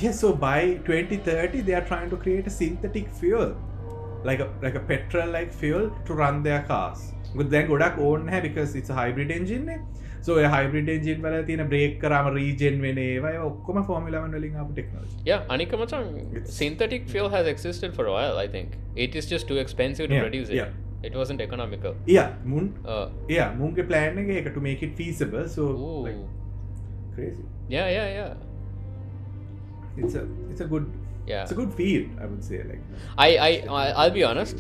yeah. So by 2030, they are trying to create a synthetic fuel, like a petrol like fuel to run their cars. But then godak own hai because it's a hybrid engine. Ne? So a hybrid engine වල තියෙන brake කරාම regen වෙන ඒවා ඒවා ඔක්කොම Formula 1 වලින් ආපු technology. Yeah, Anika Machan, synthetic fuel has existed for a while, I think. It is just too expensive to Yeah, produce it. yeah. It wasn't economical. Yeah, මුන්ගේ plan එක ඒක to make it feasible. So Ooh. like crazy. Yeah. It's a good Yeah. it's a good field, I would say. Like I'll be honest,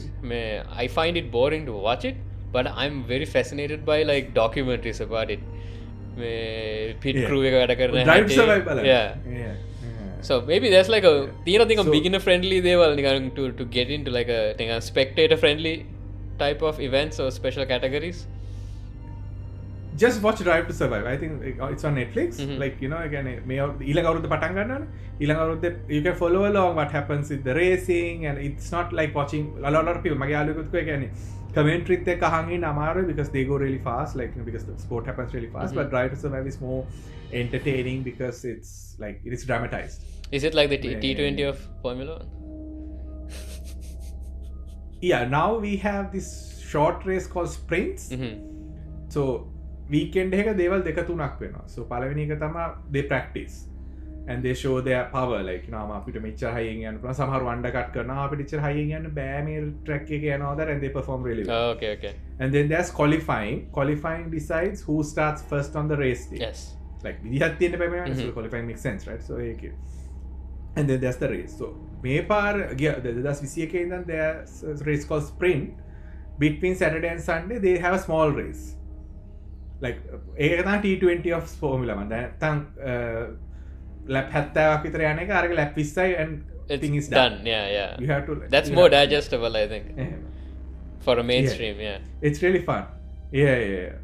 I find it boring to watch it, but I'm very fascinated by like documentaries about it. Pit Yeah. crew එක වැඩ කරන Drive to හැටි. Survive බලන්න. Yeah. Yeah. So maybe there's like a තියෙන තික So- beginner friendly දේවල් නිකන් to get into like a නිකන් spectator friendly type of events or special categories. Just watch Drive to Survive. I think it's on Netflix. Mhm. Like, you know, again, ඊළඟ අවුරුද්ද පටන් ගන්නවනේ. ඊළඟ අවුරුද්දේ you can follow along what happens with the racing, and it's not like watching a lot of people. මගේ යාළුවෙකුත් කිව්වා කියන්නේ commentary එක අහන් ඉන්න අමාරුයි because they go really fast, like, you know, because the sport happens really fast. But Drive to Survive is more entertaining because it's like it is dramatized. Is it like the T20 of Formula 1? Yeah, now we have this short race called sprints. Mhm. So weekend එක දේවල් දෙක තුනක් වෙනවා. So පළවෙනි එක තමයි they practice and they show their power, like, you know, අපිට මෙච්චර හයියෙන් යන්න පුළුවන්. සමහරව අන්ඩර්කට් කරනවා අපිට එච්චර හයියෙන් යන්න බෑ මේ track එකේ යනවා that, and they perform really well. Oh, okay. And then there's qualifying decides who starts first on the race day. Yes. Like විදිහක් තියෙන්න බෑ මේවා. So qualifying makes sense, right? So ඒකේ and then there's the race. So මේ පාර 2021 ඉඳන් there's a race called sprint. Between Saturday and Sunday they have a small race. Like ඒක තමයි T20 of Formula 1. දැන් නැත්තම් lap 70ක් විතර යන එක අරගෙන lap 20යි and It's thing is done. Yeah. You have to That's you more have to- digestible, I think, Yeah. for a mainstream. Yeah. It's really fun. Yeah.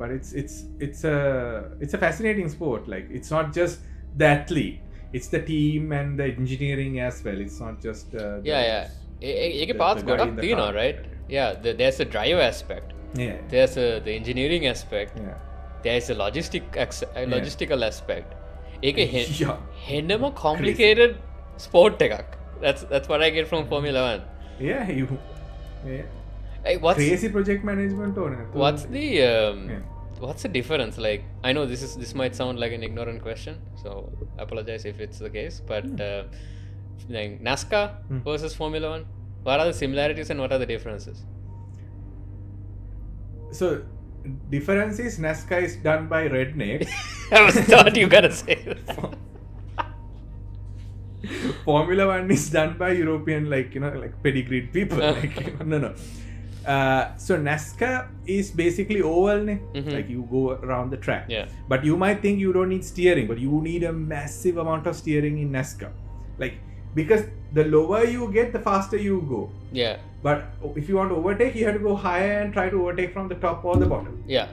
But it's a fascinating sport. Like it's not just the athlete, it's the team and the engineering as well. It's not just Yeah. ඒකේ the parts guy in ගොඩක් the තියෙනවා, car. right? Yeah, there's the drive aspect. Yeah. There's the engineering aspect. Yeah. There's the logistical aspect. ඒක Yeah. හෙන්නම complicated sport එකක්. That's what I get from Formula 1. Yeah. Hey, Crazy project management on it. what's the difference? Like, I know this might sound like an ignorant question, so I apologize if it's the case, but like NASCAR versus Formula 1, what are the similarities and what are the differences? So difference is NASCAR is done by rednecks. I was thought you gonna say that. Formula 1 is done by European, like, you know, like pedigreed people. Like, no. So NASCAR is basically oval, like you go around the track. Yeah. But you might think you don't need steering, but you need a massive amount of steering in NASCAR. Like, because the lower you get, the faster you go. Yeah. But if you want to overtake, you have to go higher and try to overtake from the top or the bottom. Yeah.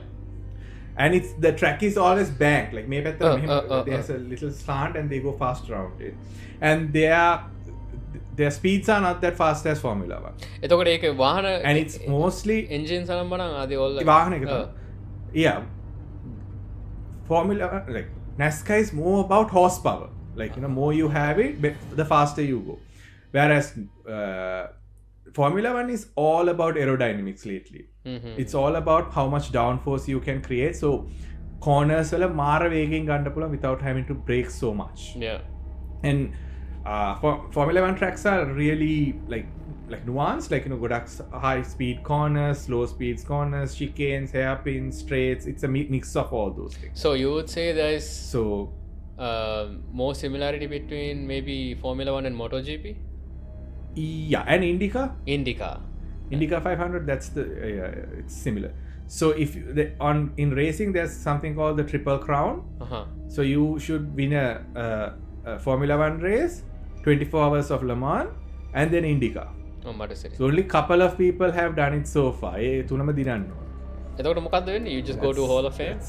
And the track is always banked. Like maybe there's a little slant and they go fast around it. And their speeds are not that fast as Formula 1. එතකොට ඒක වාහන And it's mostly engine සලම්බන ආදී all like වාහන එක තමයි. Yeah. Formula 1, like NASCAR is more about horsepower. Like, you know, more you have it, the faster you go. Whereas Formula 1 is all about aerodynamics lately. It's all about how much downforce you can create. So corners වල මාර වේගයෙන් ගන්න පුළුවන් without having to brake so much. Yeah. And Formula 1 tracks are really like nuanced, like, you know, ගොඩක් high speed corners, slow speed corners, chicanes, hairpins, straights. It's a mix of all those things. So you would say there is So more similarity between maybe Formula 1 and MotoGP? yeah, and IndyCar 500, that's the it's similar. So if in racing there's something called the Triple Crown. So you should win a Formula 1 race, 24 hours of Le Mans, and then IndyCar. So only couple of people have done it so far. ඒ තුනම දිනන්න ඕන. එතකොට මොකක්ද වෙන්නේ? You just go to Hall of Fame?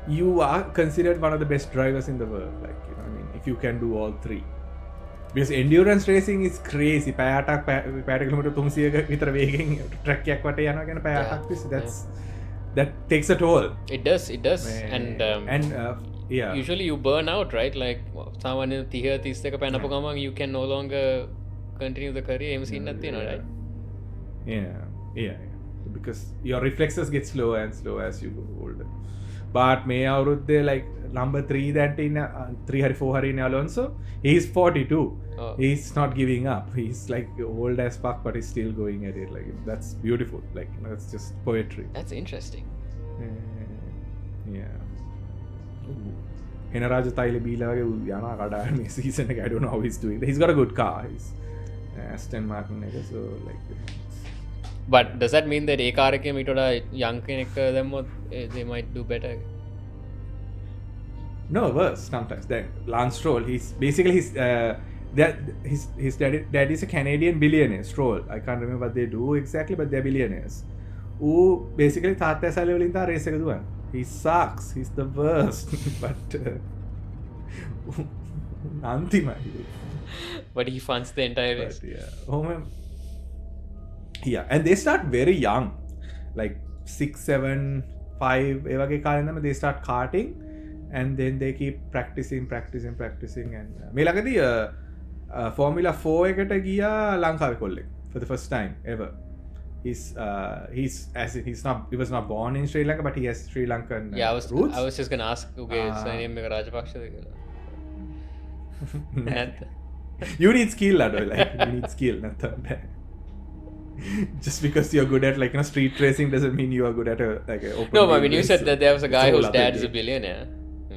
You are considered one of the best drivers in the world. Like, you know, I mean, if you can do all three. because endurance racing is crazy. පැයටක් පැයට kilometre 300ක විතර වේගෙන් track එකක් වටේ යනවා කියන පැයටක් තිස්සේ that takes a toll. It does. And yeah, usually you burn out, right? Like someone in 30 පැනපු ගමන් you can no longer continue the career. එහෙම සීන් නැති වෙනවා, right? yeah, because your reflexes get slower and slower as you go older. But මේ අවුරුද්දේ like number 3 දැන්ට ඉන්න 3 හරි 4 හරි ඉන්න Alonso, he's 42. He's not giving up. He's like old as fuck, but he's still going at it. Like that's beautiful. Like that's just poetry. That's interesting. Yeah. Henaraj Thaile Bila වගේ යනවා කඩාගෙන මේ season එක. I don't know how he's doing. He's got a good car. He's Aston Martin එක, so like. But does that mean that A car එකේ මීට වඩා young කෙනෙක් දැම්මොත් they might do better? No, worse sometimes. Then Lance Stroll, he's basically his dad is a Canadian billionaire. Stroll, I can't remember what they do exactly, but they're billionaires. Who basically තාත්තයා සල්ලි වලින් තමයි raise එක දුවන්නේ. He sucks. He's the worst. But අන්තිමයි. But he funds the entire race. But, yeah. Oh man. Yeah, and they start very young, like 6, 7, 5 ඒ වගේ කාලේ ඉඳන්ම they start karting, and then they keep practicing and මේ ළඟදී Formula 4 එකට ගියා ලංකාවේ කොල්ලෙක් for the first time ever. He was not born in Sri Lanka, but he has Sri Lankan roots. I was just gonna ask okay surname එක රාජපක්ෂද කියලා. You need skill අඩෝ, like you need skill නැත්නම් just because you're good at like street racing doesn't mean you are good at a like a open. No, but when you said that there was a guy whose dad is a billionaire,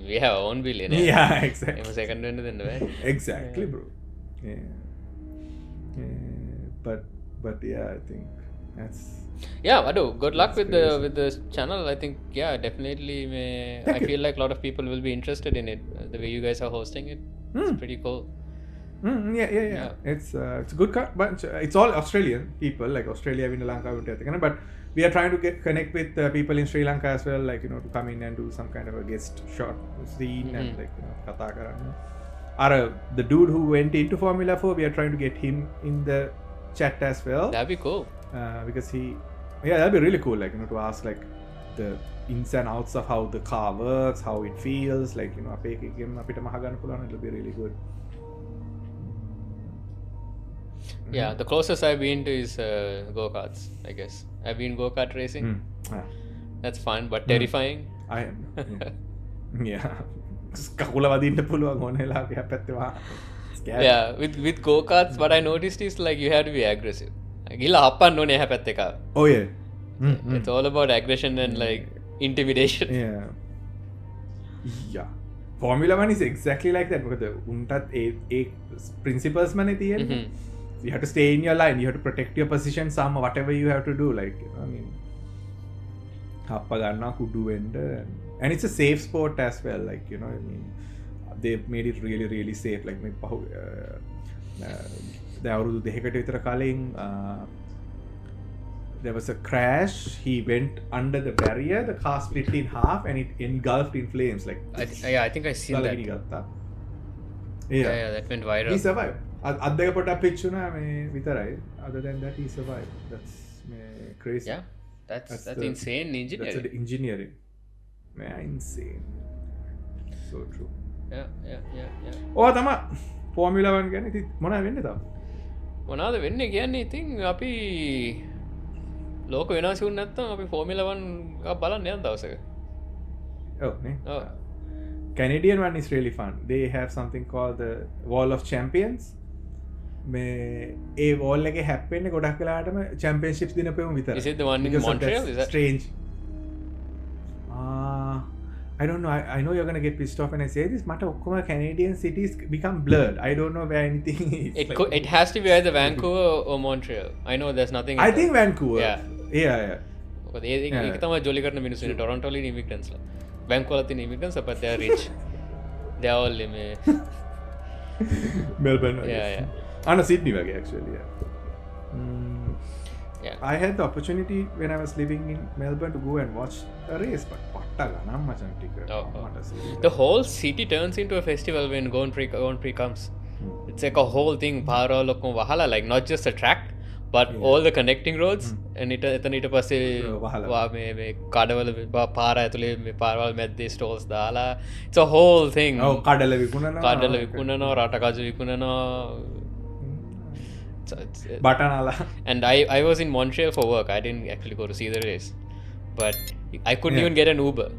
we have our own billionaire. Yeah, exactly. Second one then, right? Exactly, bro. Yeah. But yeah, I think that's. Yeah, Adu, good luck with the channel. I think definitely. I feel like a lot of people will be interested in it. The way you guys are hosting it, it's pretty cool. Yeah. It's a good bunch. It's all Australian people, like Australia, in Lanka, but we are trying to connect with people in Sri Lanka as well, like to come in and do some kind of a guest shot scene and like kata karanna. The dude who went into Formula 4, we are trying to get him in the chat as well. That'd be cool. Because that'd be really cool, like to ask like the ins and outs of how the car works, how it feels, like apita mahaganna puluwan, it'll be really good. Yeah, the closest I've been to is go-karts, I guess. I've been go-kart racing. That's fun, but terrifying. I am. Yeah. Kakula වදින්න පුළුවන් ඕන වෙලාවක පැත්තේ වා. Yeah, with go-karts, what I noticed is like you have to be aggressive. ගිහලා හපන්න ඕනේ එහා පැත්තේ කා. Oh yeah. It's all about aggression and like intimidation. Yeah. Formula 1 is exactly like that. මොකද උන්ටත් ඒ principles මනේ තියෙන්නේ. You have to stay in your line, you have to protect your position some whatever you have to do, like I mean happa ganna kudu wenda, and it's a safe sport as well, like I mean they've made it really really safe. Like me the අවුරුදු දෙකකට විතර කලින් there was a crash. He went under the barrier, the car split in half and it engulfed in flames, like I think I seen that. Yeah, that went viral. He survived. අද්දක පොටක් පිච්චුණා මේ විතරයි. Other than that, he survived. That's crazy. Yeah, that's insane engineering. That's engineering. Man, insane. So true. Yeah. ඔය තමයි Formula 1 ගැන. ඉතින් මොනවද වෙන්නේ තාම? මොනවද වෙන්නේ කියන්නේ ඉතින් අපි ලෝක වෙනස් වුණ නැත්නම් අපි Formula 1 එක බලන්න යන දවසක. ඔව් නේ. Canadian one is really fun. They have something called the Wall of Champions. A wall එකේ හැප්පෙන්නේ ගොඩක් වෙලාටම championships දිනපෙම විතරයි. Is it the one in Montreal? Is that strange? I don't know. I know you're gonna get pissed off when I say this. Mata okkoma Canadian cities become blurred. I don't know where anything is. It has to be either Vancouver or Montreal. I know there's nothing. I think Vancouver. Yeah. ඒක තමයි ජොලි කරන මිනිස්සු ඉන්නේ Toronto වල immigrants ලා. Vancouver වල තියෙන immigrants but they are rich. They are all in Melbourne. Yeah. And Sydney wage actually. Yeah. I had the opportunity when I was living in Melbourne to go and watch a race, but the whole city turns into a festival when Grand Prix comes. It's like a whole thing. පාරවල් ඔක්කොම වහලා, like not just a track but all the connecting roads. and එතන ඊට පස්සේ මේ කඩවල පාර ඇතුලේ මේ පාරවල් මැද්දේ stalls දාලා, it's a whole thing. කඩල විකුණනවා රට කජු විකුණනවා. බටනලා. And I was in Montreal for work. I didn't actually go to see the race, but I couldn't even get an Uber.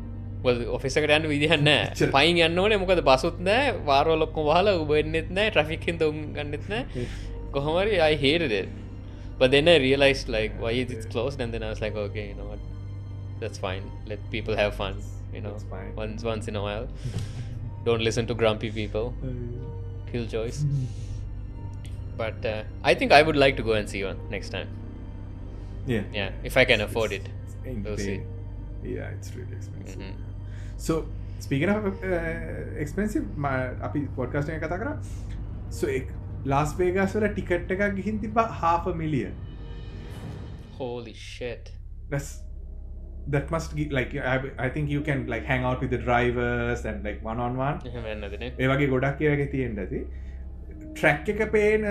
well, office එකට යන්න විදිහක් නැහැ. පයින් යන්න ඕනේ, මොකද බසුත් නැහැ, වාරවල ඔක්කොම වහලා Uber එන්නෙත් නැහැ, traffic හින්දා ගන්නෙත් නැහැ. කොහොම හරි I hated it. But then I realized like why is it closed, and then I was like, okay, you know what, that's fine, let people have fun, you know, once in a while. Don't listen to grumpy people. Killjoys. But I think I would like to go and see one next time. Yeah, if I can afford it. We'll see. Yeah, it's really expensive. So speaking of expensive, අපි podcast එකේ කතා කරා. So Las Vegas වල ticket එකක් ගිහින් තිබ්බා $500,000. Holy shit. That must like I think you can like hang out with the drivers and like one on one. ඒ වගේ ගොඩක් ඒවාගේ තියෙන්න ඇති. Track එක පේන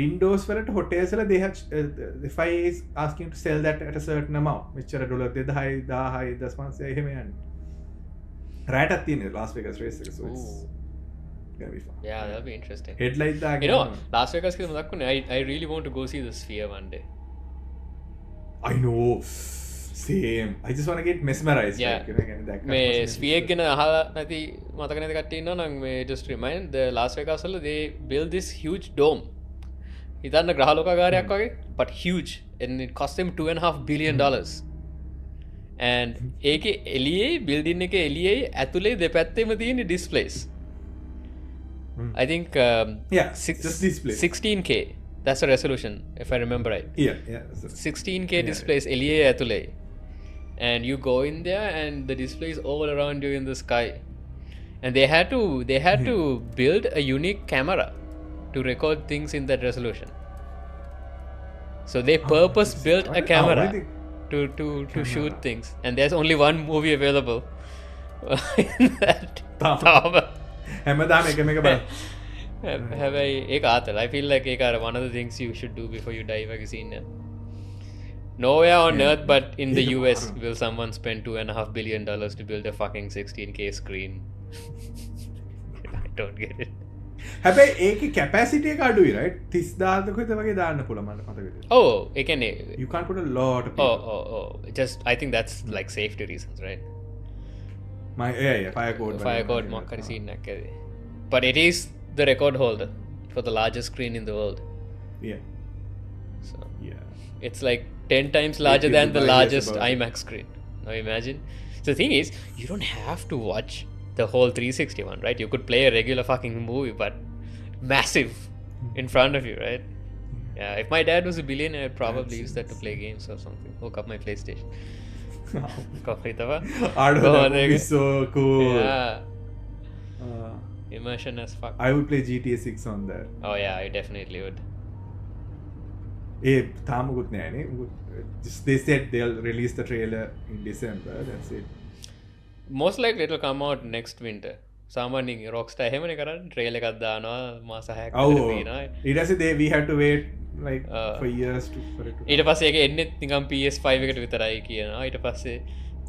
windows වලට hotels වල they have the FIA is asking to sell that at a certain amount. මෙච්චර $2,000 10,000 එහෙම යන්නේ. රාටක් තියෙනවා Las Vegas race එක. So it's gonna be fun. Yeah, that'll be interesting. Headlight දාගෙන. You know, Las Vegas කියලා මතක් වුණේ I really want to go see the Sphere one day. I know. Same. I just want to get mesmerized. Yeah. Like, you know, that මේ Sphere ගැන අහලා නැති මතක නැති කට්ටිය ඉන්නවා නම් මේ just remind the Las Vegas වල they built this huge dome. හිතන්න ග්‍රහලෝකාගාරයක් වගේ, but huge, and it cost them $2.5 billion. And ඒකේ එළියේ building එකේ එළියේ ඇතුලේ දෙපැත්තේම තියෙන displays. I think just displays. 16K. That's the resolution, if I remember right. Yeah. 16K displays එළියේ ඇතුලේ. And you go in there and the display is all around you in the sky. And they had to build a unique camera to record things in that resolution. So they purpose built a camera to shoot things, and there's only one movie available in that tower. හැමදාම එකම එක බලන්න. හැබැයි ඒක ආතල්. I feel like ඒක අර one of the things you should do before you die වගේ scene එක. Nowhere on earth but in the US will someone spend $2.5 billion to build a fucking 16K screen. I don't get it. හැබැයි ඒකේ capacity එක අඩුයි, right? 30,000 කොහෙද වගේ දාන්න පුළුවන් මට මතක විදියට. Oh, ඒ කියන්නේ you can't put a lot of people. Oh. Just I think that's like safety reasons, right? Fire code මොකක් හරි scene එකක් ඇති. But it is the record holder for the largest screen in the world. Yeah. So yeah. It's like 10 times larger than the largest IMAX screen. Now imagine. So the thing is, you don't have to watch the whole 360 one, right? You could play a regular fucking movie, but massive in front of you, right? Yeah, if my dad was a billionaire, I'd probably use that to play games or something. Hook up my PlayStation. That would be so cool. Yeah. Immersion as fuck. I would play GTA 6 on that. Oh yeah, I definitely would. තාමකුත් නෑනේ. They said they'll release the trailer in December. That's it. Most likely it'll come out next winter. සාමාන්‍යයෙන් Rockstar එහෙමනේ කරන්නේ. Trailer එකක් දානවා මාස 6ක් විතර තියෙනවා. ඊට පස්සේ we had to wait like for years for it to. ඊට පස්සේ ඒක එන්නේ නිකන් PS5 එකට විතරයි කියනවා. ඊට පස්සේ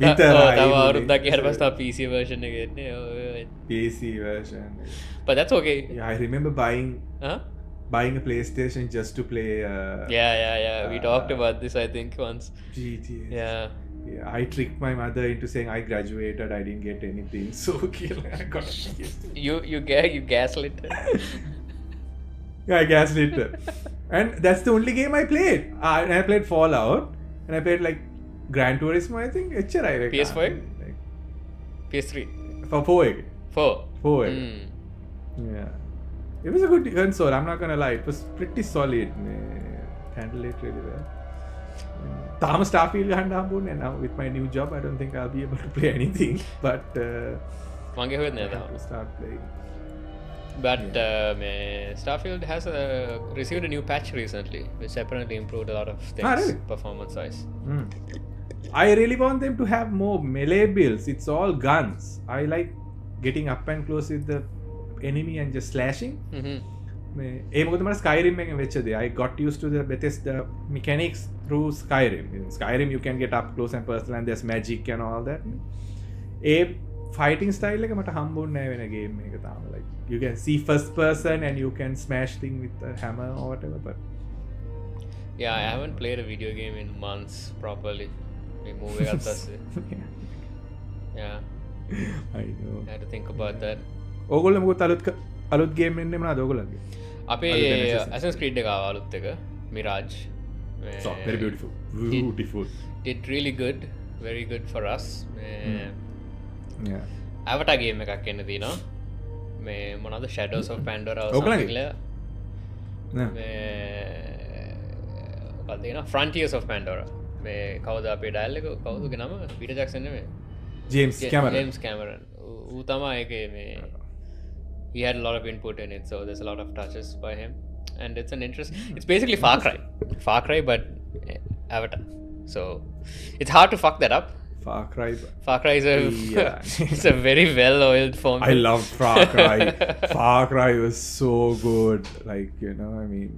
විතරයි. තව අවුරුද්දක් ඊට පස්සේ තව PC version එක එන්නේ. PC version. But that's okay. Yeah, I remember buying a PlayStation just to play yeah. We talked about this I think once. GTA. Yeah, I tricked my mother into saying I graduated, I didn't get anything, so I got you gaslit her. Yeah, I gaslit her. And that's the only game I played. And I played Fallout, and I played like Gran Turismo, I think. PS5? PS3? For 4. 4. Yeah. It was a good console, I'm not gonna lie. It was pretty solid. Handled it really well. තාම Starfield ගහන්න හම්බුනේ now with my new job I don't think I'll be able to play anything, but මගේ හොයන්නේ නැහැ to start playing. But Starfield has received a new patch recently which apparently improved a lot of things really? performance wise. I really want them to have more melee builds. It's all guns. I like getting up and close with the enemy and just slashing. Mm-hmm. ඒ මොකද මට Skyrim එකෙන් වෙච්ච දේ. I got used to the Bethesda mechanics through Skyrim. In Skyrim you can get up close and personal and there's magic and all that. A fighting style එක මට හම්බුන්නේ නැහැ වෙන game එකක තාම. Like you can see first person and you can smash thing with a hammer or whatever, but Yeah, I haven't played a video game in months properly. මේ move එකත් පස්සේ. Yeah, I know. I had to think about that. ඕගොල්ලෝ මොකද අලුත් game එන්නේ මොනවද ඕගොල්ලන්ගේ? අපේ අලුත් Assassin's Creed එක ආවා අලුත් එක Mirage. So very beautiful. Beautiful. Did really good. Very good for us. Yeah. Avatar game එකක් එන්න තියෙනවා. මේ මොනවද Shadows of Pandora ඕගොල්ලන්ගේ? මේ මොකක්ද තියෙනවා Frontiers of Pandora. මේ කවුද අපේ ඩයල් එක කවුදගේ නම පීටර් ජැක්සන් නෙමෙයි. James Cameron. ඌ තමයි ඒකේ මේ he had a lot of input in it, so there's a lot of touches by him, and it's an interest. It's basically Far Cry, but Avatar. So it's hard to fuck that up. Far Cry is it's a very well-oiled formula. I love Far Cry. Far Cry was so good. Like, you know, I mean,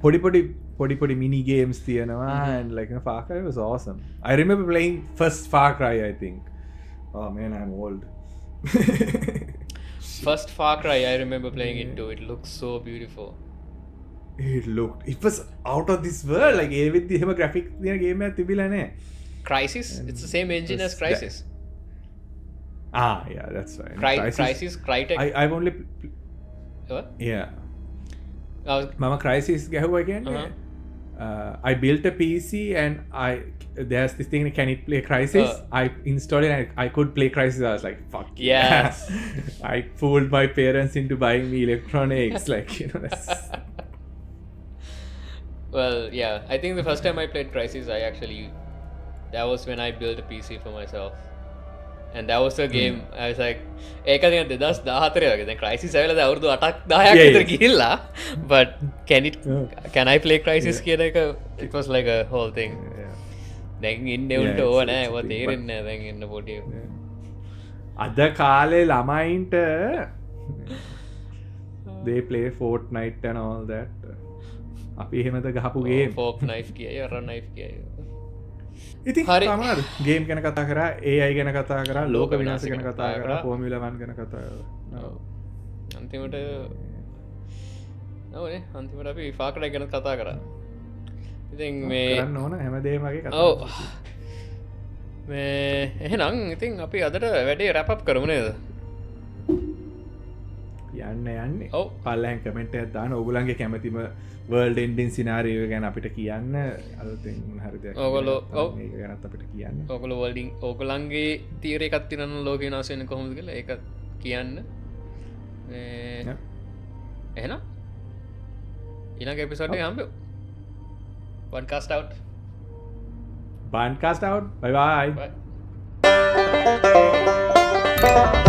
podi mini games තියෙනවා, and like, you know, Far Cry was awesome. I remember playing first Far Cry, I think. Oh man, I'm old. First Far Cry, I remember playing it too. It looks so beautiful. It was out of this world. Like, ඒ විදිහ එහෙම graphic තියෙන game එකක් තිබිලා නැහැ. Crisis, it's the same engine as Crisis. Yeah, that's right. Crisis, Crytek. I've only What? yeah. I was, Mama Crisis ගැහුවා කියන්නේ. I built a PC and there's this thing, can it play Crisis? I installed it and I could play Crisis. I was like, fuck Yes. I fooled my parents into buying me electronics. Like, you know, that's... Well, yeah. I think the first time I played Crisis, that was when I built a PC for myself. And that was the game. I was like, ඒක දින 2014 වගේ. දැන් Crisis ඇවිල්ලා දැන් අවුරුදු 8ක් 10ක් විතර ගිහිල්ලා. But can I play Crisis කියන එක, it was like a whole thing. දැන් ඉන්නේ උන්ට ඕව නෑ. ඒව තේරෙන්නේ නෑ දැන් ඉන්න පොඩි. අද කාලේ ළමයින්ට they play Fortnite and all that. අපි එහෙමද ගහපු game. Fork knife කියයි, අර knife කියයි. ඉතින් තමයි ගේම් ගැන කතා කරා, AI ගැන කතා කරා, ලෝක විනාශ ගැන කතා කරා, ෆෝමියුලා 1 ගැන කතා කරා. අන්තිමට ඔව්නේ අන්තිමට අපි Far Cry ගැන කතා කරා. ඉතින් මේ කරන්න ඕන හැමදේම වගේ කතා. ඔව්. මේ එහෙනම් ඉතින් අපි අදට වැඩේ wrap up කරමු නේද? යන්නේ. ඔව්. පල්ලෙන් කමෙන්ට් එකක් දාන්න ඕගොල්ලන්ගේ කැමතිම world ending scenario ගැන අපිට කියන්න. අලුතෙන් මොන හරි දෙයක් ඕගොල්ලෝ මේක ගැනත් අපිට කියන්න. ඕගොල්ලෝ ඕගොල්ලන්ගේ තියරි එකක් තියෙනවා ලෝකේ විනාශ වෙන්නේ කොහොමද කියලා ඒක කියන්න. මේ එහෙනම් ඊළඟ එපිසෝඩ් එකේ හම්බෙමු. Buntcast out. Buntcast out. Bye bye. Bye.